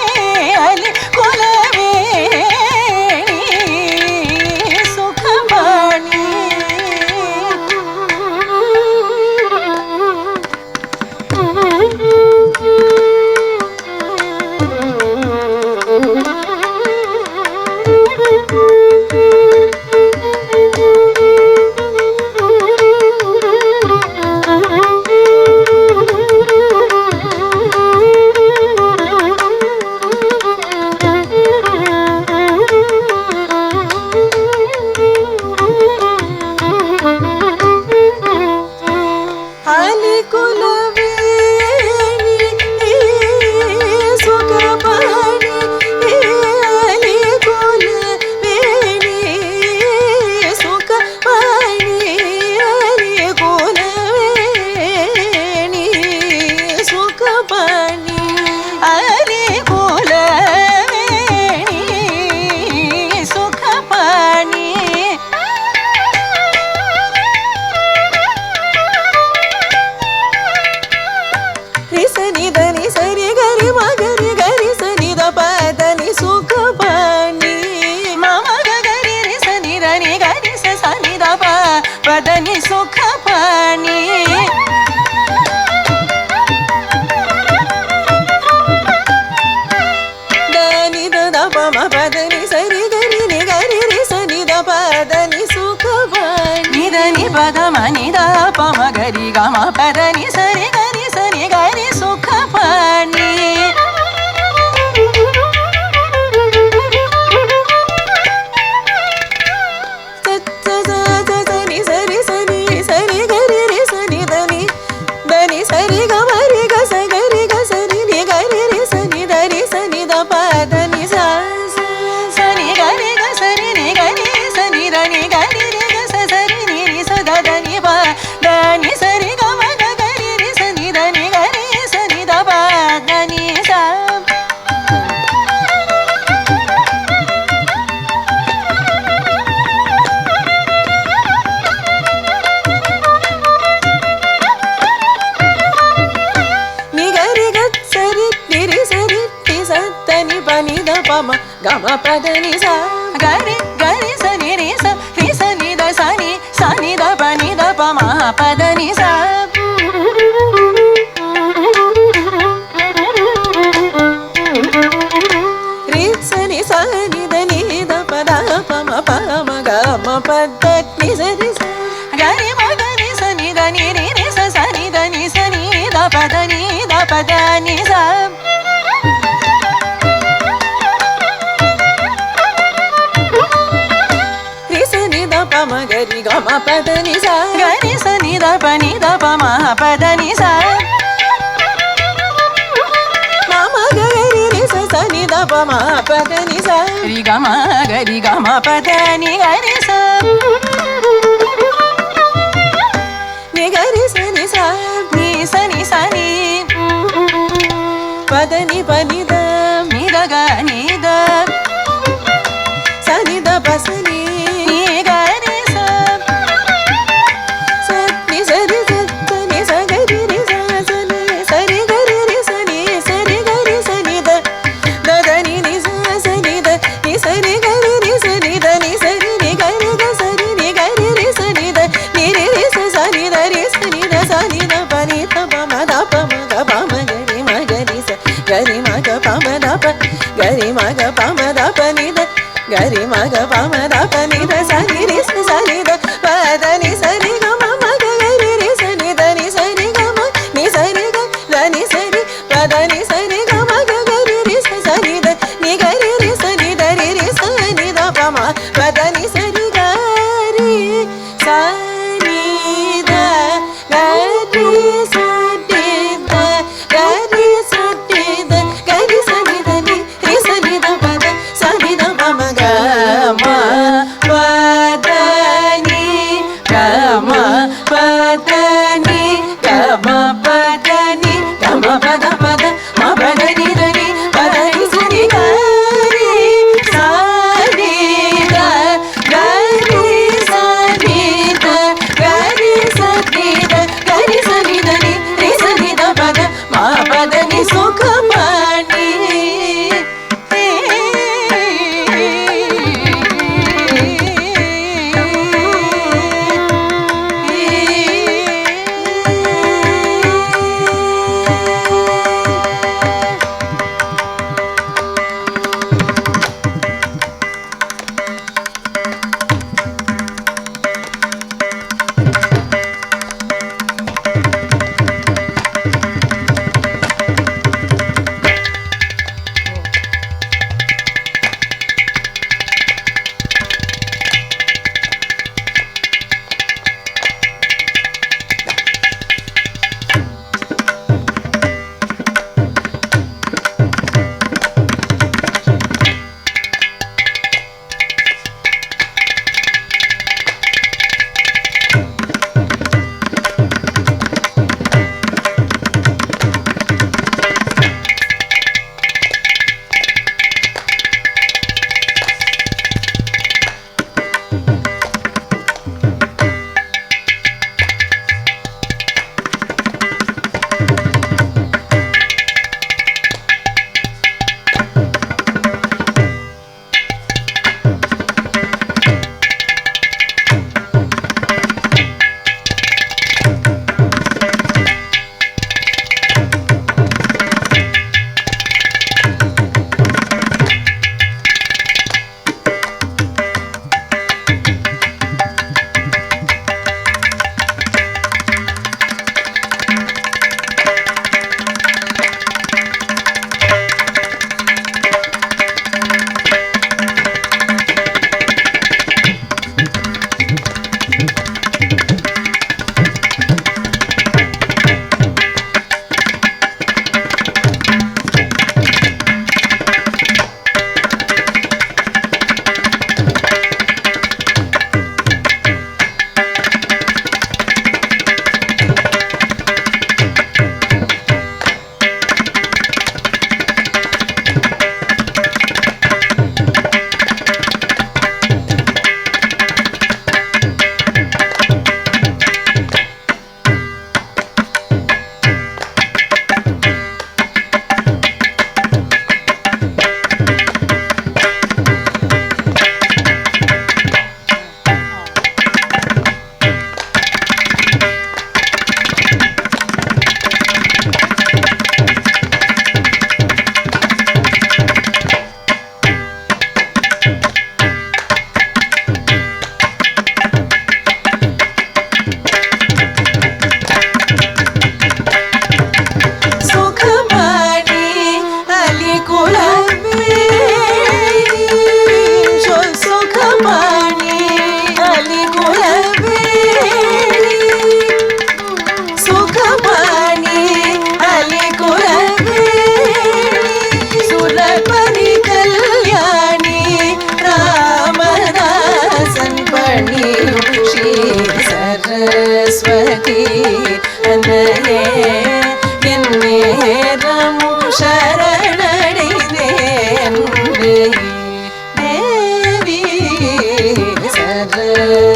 பதனி சுகபாணி தனி தத பம பதனி சரி கரி நி கரி ரி சனி த பதனி சுகபாணி தனி பதம நி த பம கரி கம பதனி சரி கரி சனி கரி சுகபாணி Gama padani sa gari gari sa ni ri sa ni da sa ni da pa ma padani sa ಪದ ನಿ ಸರಿ ಸ ಗರಿ ಮಗ ನಿ ಸ ನಿ ದ ನಿ ರಿ ನಿ ಸ ಸ ನಿ ದ ನಿ ಸ ನಿ ದ ಪದ ನಿ ದ ಪದ ನಿ ಸ ರಿ ಸ ನಿ ದ ಪ ಮ ಗರಿ ಗ ಮ ಪದ ನಿ ಸ ಗರಿ ಸ ನಿ ದ ಪ ನಿ ದ ಪ ಮ ಪದ ನಿ ಸ ni da pa ma pa da ni sa ri ga ma pa da ni ga ni sa ni ga ri sa ni sa ni pa da ni da ga ni da sa ni da pa sa ni ga ni sa ni sa ri sa ni sa ga ri ri sa ni sa ri ga ri ri sa ni sa ri ga ri sa ni da gari ma ga pa ma da pa gari ma ga pa ma da pa ni da gari ma ga pa ma da pa ni da sa ni ri sa ni da pa da ni sa ri ga ma ma ga gari ri sa ni da ni sa ri ga ma ni sa ri ga da ni sa ri pa da ni sa ri ga ma ga gari ri sa ni da ni gari ri sa ni da ri ri sa ni da pa ma pa da ni sa ri ga ri sa ni da ga ri sa ni da ga ri sa ma pa da ni ga ma pa da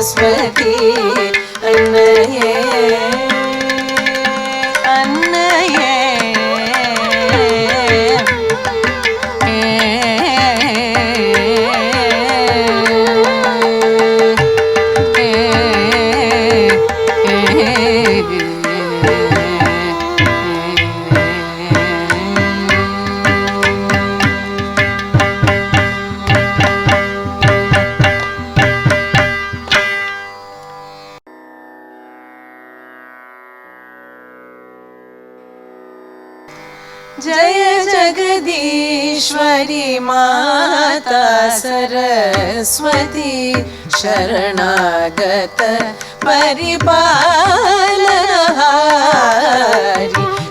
Saraswati अन्नये अन्नये जय जगदीश्वरी माता सरस्वती शरणागत परिपालनहारी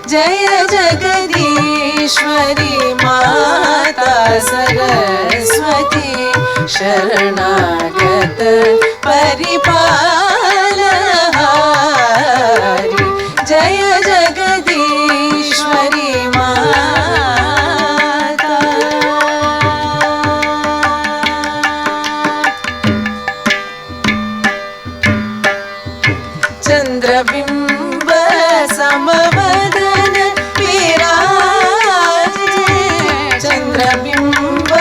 जय जगदीश्वरी माता सरस्वती शरणागत परिपालनहारी जय जगदीश्वरी चंद्रबिंब समवदन विराजे चंद्रबिंब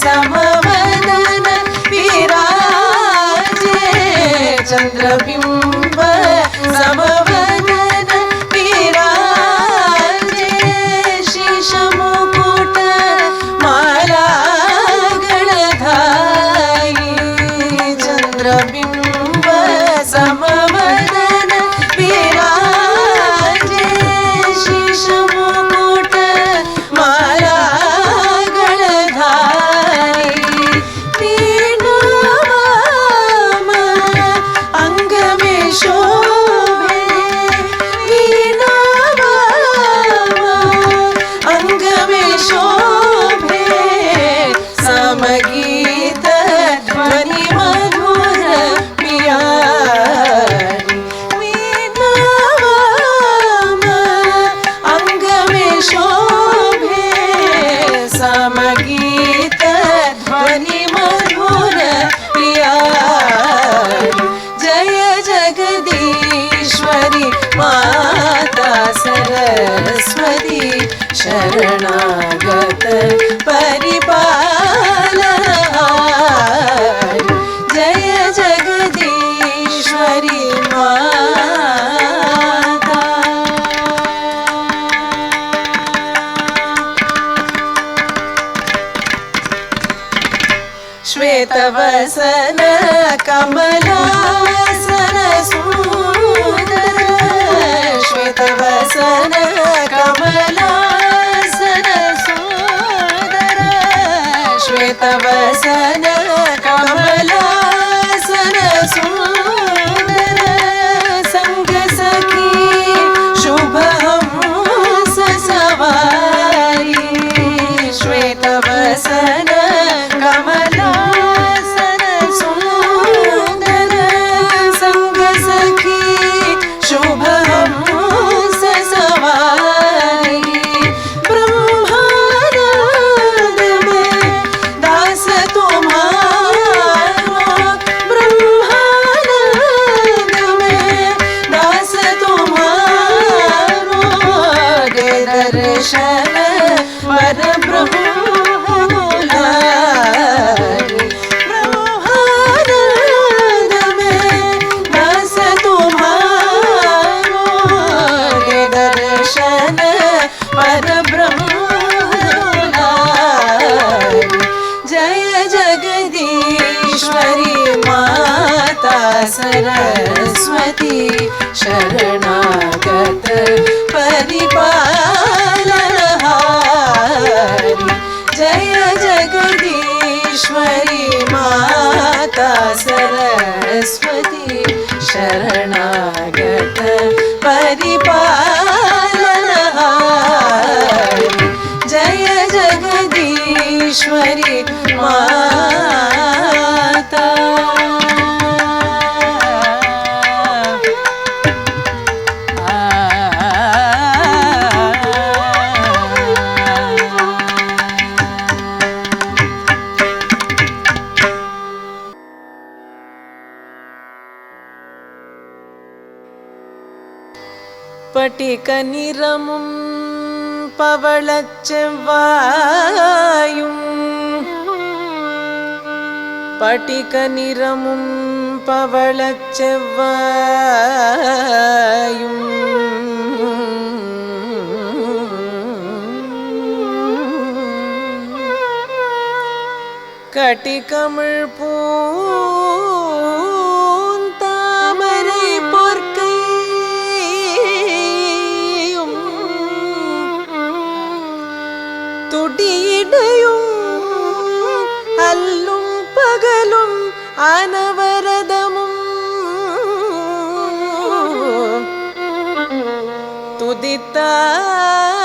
समवदन विराजे चंद्रबिंब समवदन विराजे शीश मुकुट माला गणधारी चंद्रबिंब समवदन विराजे शीश मुकुट माला गणधारी वीणावाम अंग में शोभे वीणावाम अंग में शोभे समगीत ध्वनि मधुर प्यारी वीणावाम अंग में शोभे समगीत ध्वनि मधुर प्यारी जय जगदीश्वरी माता सरस्वती शरणागत परिपालनहारी जय जगदीश्वरी माता श्वेतवसन कमलासन सुंदर श्वेतवसन कमलासन सुंदर श्वेतवसन कमलासन सुंदर संग सखी शुभ हंस सवारी श्वेतवसन कमलासन सुंदर संग सखी शुभ हंस सवारी ब्रह्मानंद में दास तुम्हारो ब्रह्मानंद में दास तुम्हारो दे दर्शन पर ब्रह्म ब्रह्मानंद में दास तुम्हारो दे दर्शन पर ब्रह्म जय जगदीश्वरी माता सरस्वती शरणागत परिपालनहारी जय जगदीश्वरी माता सरस्वती शरणागत परिपालनहारी जय जगदीश्वरी माता பட்டிக நிறமும் பவளச் செவ்வாயும் பட்டிக நிறமும் பவளச் செவ்வாயும் கட்டிகமிழ் பூந்தாமரை பொற்கையும் துடியிடையும் அல்லும் பகலும் அனவரதமும்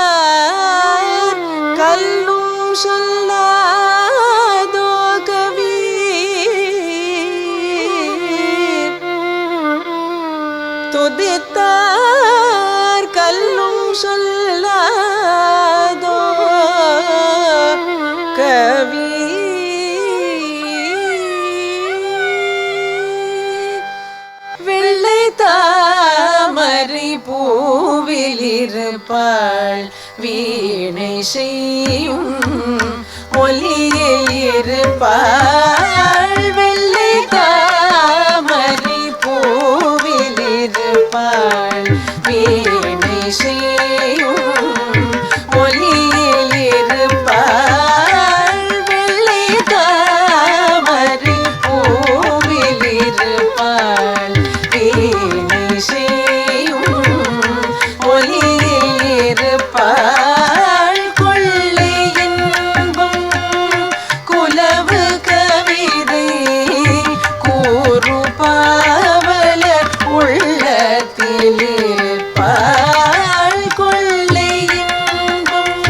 துதித்தார் கல்லும் சொல்லாதோ கவி துதித்தார் கல்லும் சொல்லாதோ கவி வெள்ளை தாமரை பூவிலிருப்பாள் வீணை செய்யும் ஒலியில் இருப்பாள் வெள்ளை தாமரை பூவிலிருப்பாள் வீணை செய்யும் ஒலியில் இருப்பாள் வெள்ளை தாமரை பூவிலிருப்பாள் வீணை செய்யும் ஒலியில் இருப்பாள் கொள்ளை இன்பம் குலவு கவிதை கூறு பாவலர் உள்ளத்திலிருப்பாள் கொள்ளை இன்பம்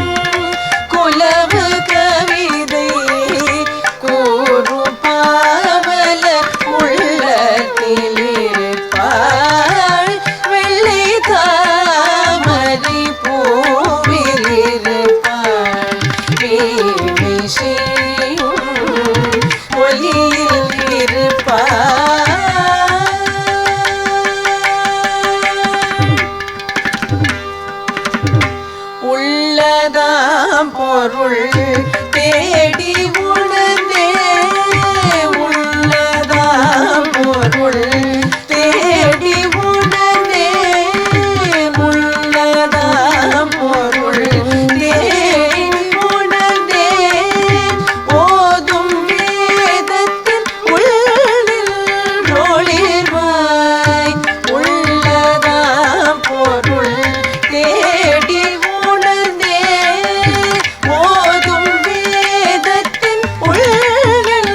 குலவு கவிதை கூறு பாவலர் உள்ளத்திலிருப்பாள் வெள்ளை தாமரை பூவிலிருப்பாள் வீணை செய்யும் ஒலியில் இருப்பாள் உள்ளதாம் பொருள் தேடி உணர்ந்தே உள்ளதாம் பொருள் தேடி உணர்ந்தே உள்ளதாம் பொருள் தேடி உணர்ந்தே ஓதும் வேதத்தின் உள்ளில் ஒளிர்வாய் உள்ளதாம் பொருள் தேடி உணர்ந்தே ஓதும் வேதத்தின் உள்ளில்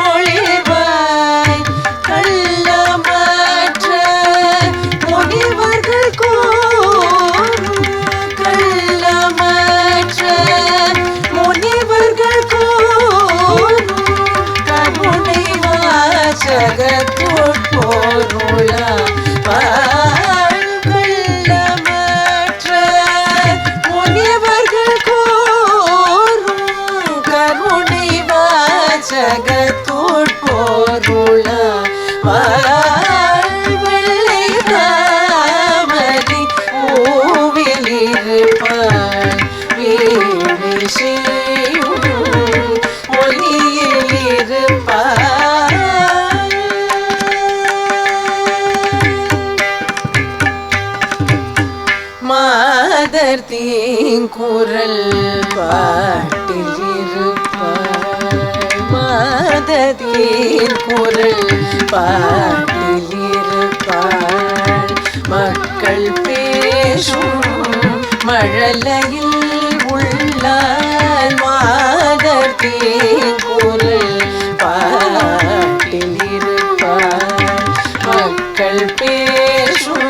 ஒளிர்வாய் கள்ளமற்ற முனிவர்கள் கூறும் கள்ளமற்ற முனிவர்கள் கூறும் கருணை வாசகத்தோட்பொருளா கள்ளமற்ற முனிவர்கள் கூறும் கருணை வாசகத்தோட்பொருளா வெள்ளை தாமரை பூவிலிருப்பாள் வீணை செய்யும் ஒலியில் இருப்பாள் மாதர் தீங்குரல் பாட்டில் இருப்பாள் மாதர் தீங்குரல் பாட்டில் இருப்பாள் மக்கள் பேசும் மழலையில் உள்ளாள் மாதர் தீங்குரல் பாட்டில் இருப்பாள் மக்கள் பேசும்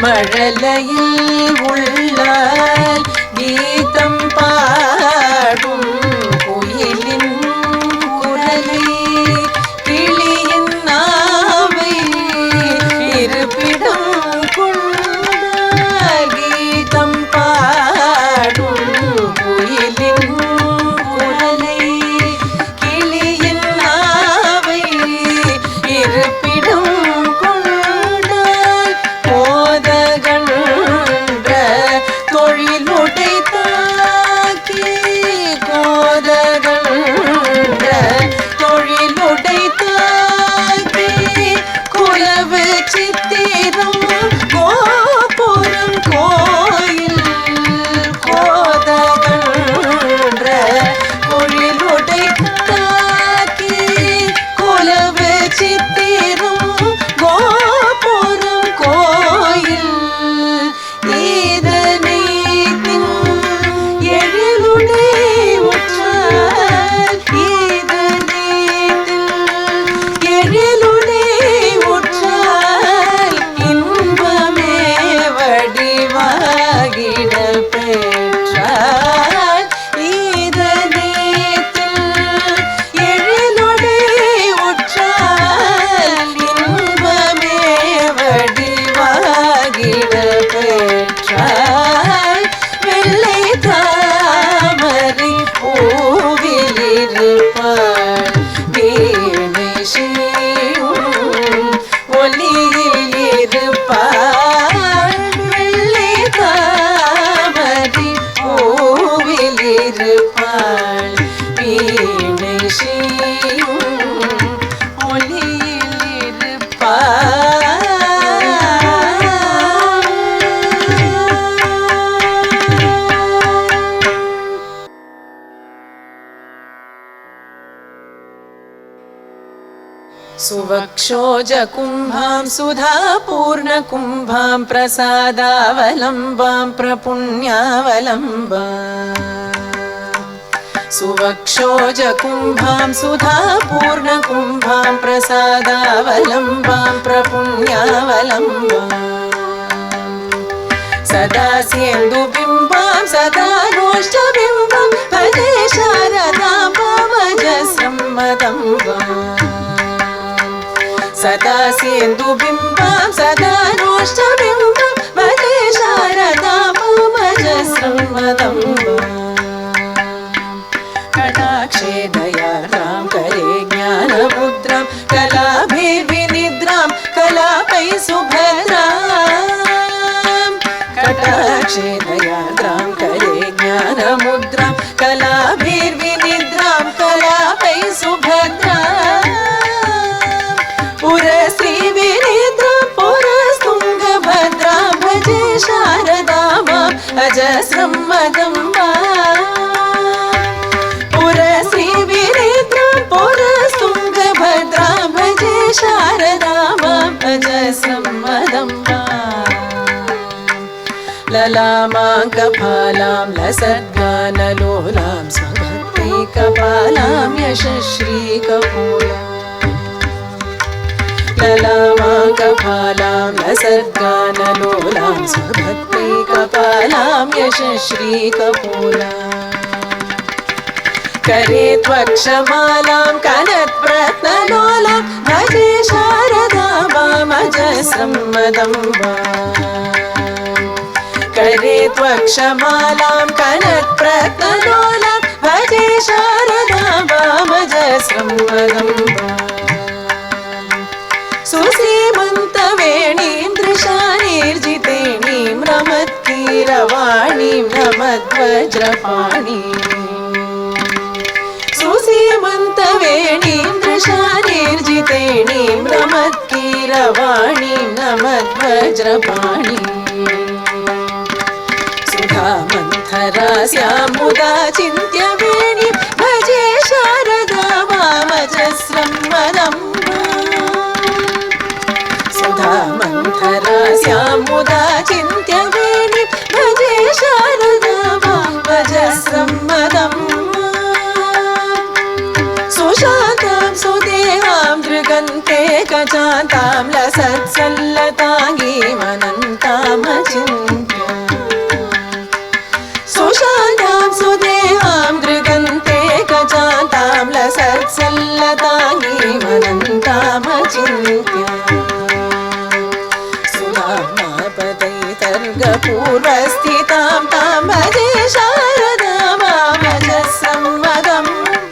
மழலையில் உள்ளாள் கீதம் பாடும் குயிலின் குரலை கிளியின் நாவை இருப்பிடம் கொண்டாள் கீதம் பாடும் குயிலின் குரலை கிளியின் நாவை இருப்பிடம் கொண்டாள் போதகன் இருப்பாள் வீணை செய்யும் ஒளியில் இருப்பாள். सुवक्षोजकुम्भां सुधापूर्णकुम्भां प्रसादावलम्बां प्रपुण्यावलम्बाम् सुवक्षोजकुम्भां सुधापूर्णकुम्भां प्रसादावलम्बां प्रपुण्यावलम्बाम् सदा सेन्दुबिम्बां सदा नोष्टबिम्बां भजे शारदाम्बामजसम्मदम्बाम् सदा सेन्दुबिम्बां सदा नोष्टबिम्बां भजे शारदाम्बामजसम्मदम्बाम् कटाक्षे दयार्द्रां करे ज्ञानमुद्रां कलाभिर्विनिद्रां कलापै सुभद्रां कटाक्षे दयार्द्रां करे ज्ञानमुद्रां कलाभिर्विनिद्रां कलापै सुभद्रां पुरश्रीविनिद्रां पुरस्तुङ्गभद्रां भजे शारदाम्बाम् अजस्रं मदम्बाम् पुरश्रीविनिद्रां पुरस्तुङ्गभद्रां भजे शारदाम्बाम् अजस्रं मदम्बाम् ललामाङ्कफालां लसद्गानलोलां स्वभक्तिकपालां यशश्रीकपोलां ललामाङ्कफालां लसद्गानलोलां स्वभक्तिकपालां यशश्रीकपोलां करे त्वक्षमालां कनत्प्रत्नलोलां भजे शारदाम्बामजस्रं मदम्बाम् करे त्वक्षमालां कनत्प्रत्नलोलां भजे शारदाम्बामजस्रं मदम्बाम् सुसीमन्तवेणीं दृशानिर्जितेणीं रमत्कीरवाणीं नमद्वज्रपाणीं सुसीमन्तवेणीं दृशानिर्जितेणीं रमत्कीरवाणीं नमद्वज्रपाणीं सुधामन्थरास्यां मुदा चिन्त्यवेणीं भजे शारदाम्बामजस्रं मदम्बाम् सुधामन्थरास्यां मुदा चिन्त्यवेणीं भजे शारदाम्बामजस्रं मदम्बाम् सुशान्तां सुदेहां दृगन्ते कचान्तां लसत्सल्लताङ्गीमनन्तामचिन्त्य सुशान्तां सुदेहां दृगन्ते कचान्तां लसत्सल्लताङ्गीमनन्तामचिन्त्य सुधामापदैतर्गपूर्वस्थितां तां भजे शारदाम्बामजस्रं मदम्बाम्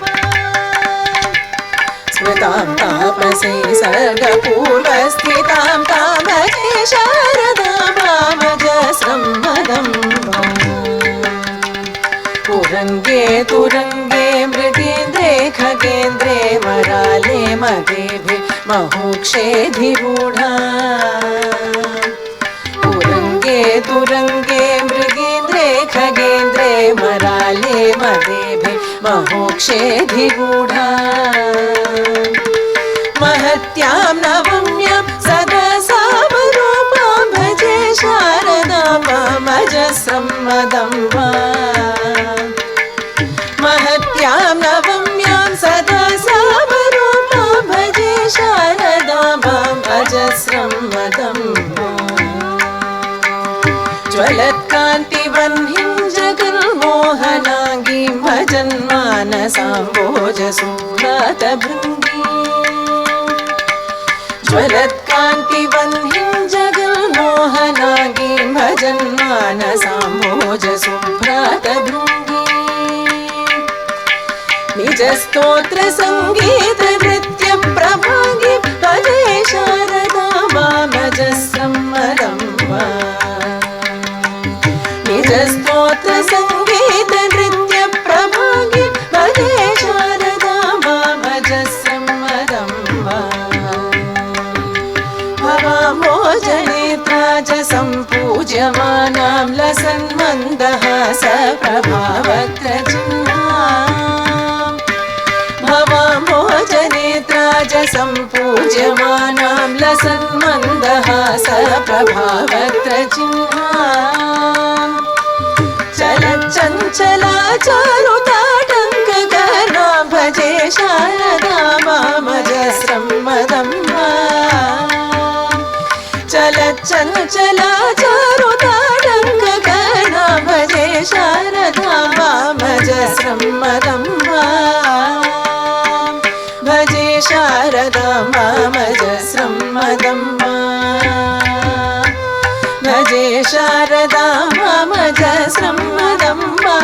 स्मृतां तापसे सर्गपूर्वस्थितां तां भजे शारदाम्बामजस्रं मदम्बाम् पुरङ्गे तुरङ्गे मृगेन्द्रे खगेन्द्रे मराले मदेभे महोक्षेधिरूढा पुरङ्गे तुरङ्गे मृगेन्द्रे खगेन्द्रे मराले मदेभे महोक्षेधिरूढा महत्यां नवम्यां सदा सावरूपां भजे शारदाम्बामजस्रं मदम्बाम् महत्यां नवम्यां सदा सावरूपां भजे शारदाम्बामजस्रं मदम्बाम् ज्वलत्कान्तिवह्निं जगन्मोहनाङ्गीं भजन्मानसाम्भोजसूरातभृङ्गीं ज्वलत्कान्तिवह्निं जगन्मोहनाङ्गीं भजन्मानसाम्भोजसुभ्रातभृङ्गीं निजस्तोत्रसङ्गीतनृत्यप्रभाङ्गीं भजे शारदाम्बामजस्रं मदम्बाम् निजस्तोत्रसङ्गीतनृत्यप्रभाङ्गीं सन्मन्दहास प्रभावत्रचिह्ना चलच्चञ्चला चारुताटङ्ककर्णा भजे शारदा मामजस्रं मदम्बा चलच्चञ्चला चारुताटङ्ककर्णा भजे शारदा मामजस्रं मदम्बा भजे शारदा मामजस्रं मदम्बा भजे शारदा मामजस्रं मदम्बा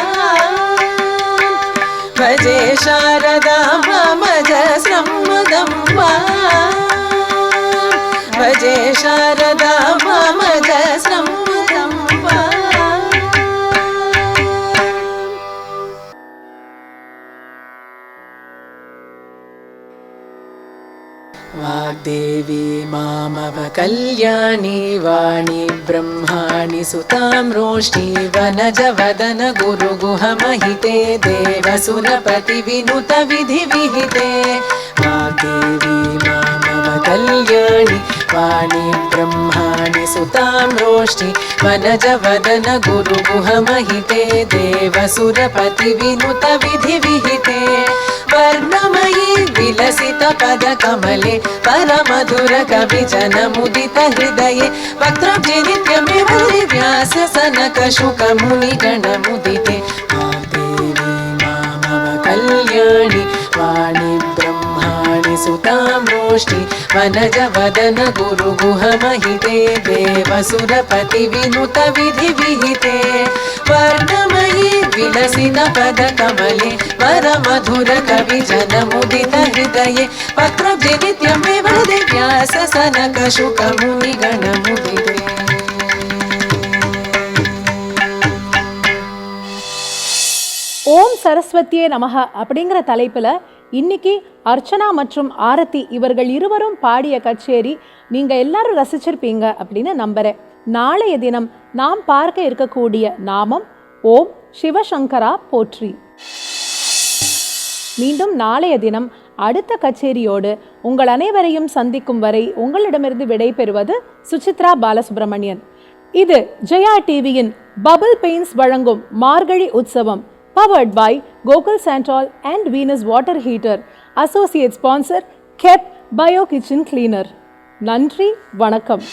भजे शारदा मामजस्रं मदम्बा भजे शारदा मामजस्रं मदम्बा वाग्देवी मामवकल्याणी वाणी ब्रह्माणि सुतां रोष्णी वनजवदन गुरुगुहमहिते देवसुरपतिविनुत विधिविहिते वाग्देवी मामवकल्याणी वाणी ब्रह्माणि सुतां रोष्णी वनजवदन गुरुगुहमहिते देवसुरपतिविनुत विधिविहिते वर्णमयी विलसित पदकमले परमधुर कविजनमुदित हृदये वक्त्रब्जे नित्यमेव व्याससनकशुकमुनिगणमुदिते वाग्देवी मामवकल्याणी वाणी ब्रह्माणि सुतां रोष्णी वनजवदन गुरुगुहमहिते देवसुरपतिविनुत विधिविहिते वर्णमयी विलसित पदकमले वरमधुर कविजनमुदित हृदये वक्त्रब्जे नित्यमेव व्याससनकशुकमुनिगणमुदिते ஓம் சரஸ்வதியே நமஹ அப்படிங்கிற தலைப்பில் இன்னைக்கு அர்ச்சனா மற்றும் ஆரத்தி இவர்கள் இருவரும் பாடிய கச்சேரி நீங்கள் எல்லாரும் ரசிச்சிருப்பீங்க அப்படின்னு நம்புகிறேன். நாளைய தினம் நாம் பார்க்க இருக்கக்கூடிய நாமம் ஓம் சிவசங்கரா போற்றி. மீண்டும் நாளைய தினம் அடுத்த கச்சேரியோடு உங்கள் அனைவரையும் சந்திக்கும் வரை உங்களிடமிருந்து விடைபெறுவது சுசித்ரா பாலசுப்ரமணியன். இது ஜெயா டிவியின் பபிள் பெயிண்ட்ஸ் வழங்கும் மார்கழி உற்சவம், powered by Gokul Santol and Venus Water Heater. Associate sponsor KEP Bio Kitchen Cleaner. நன்றி, வணக்கம்.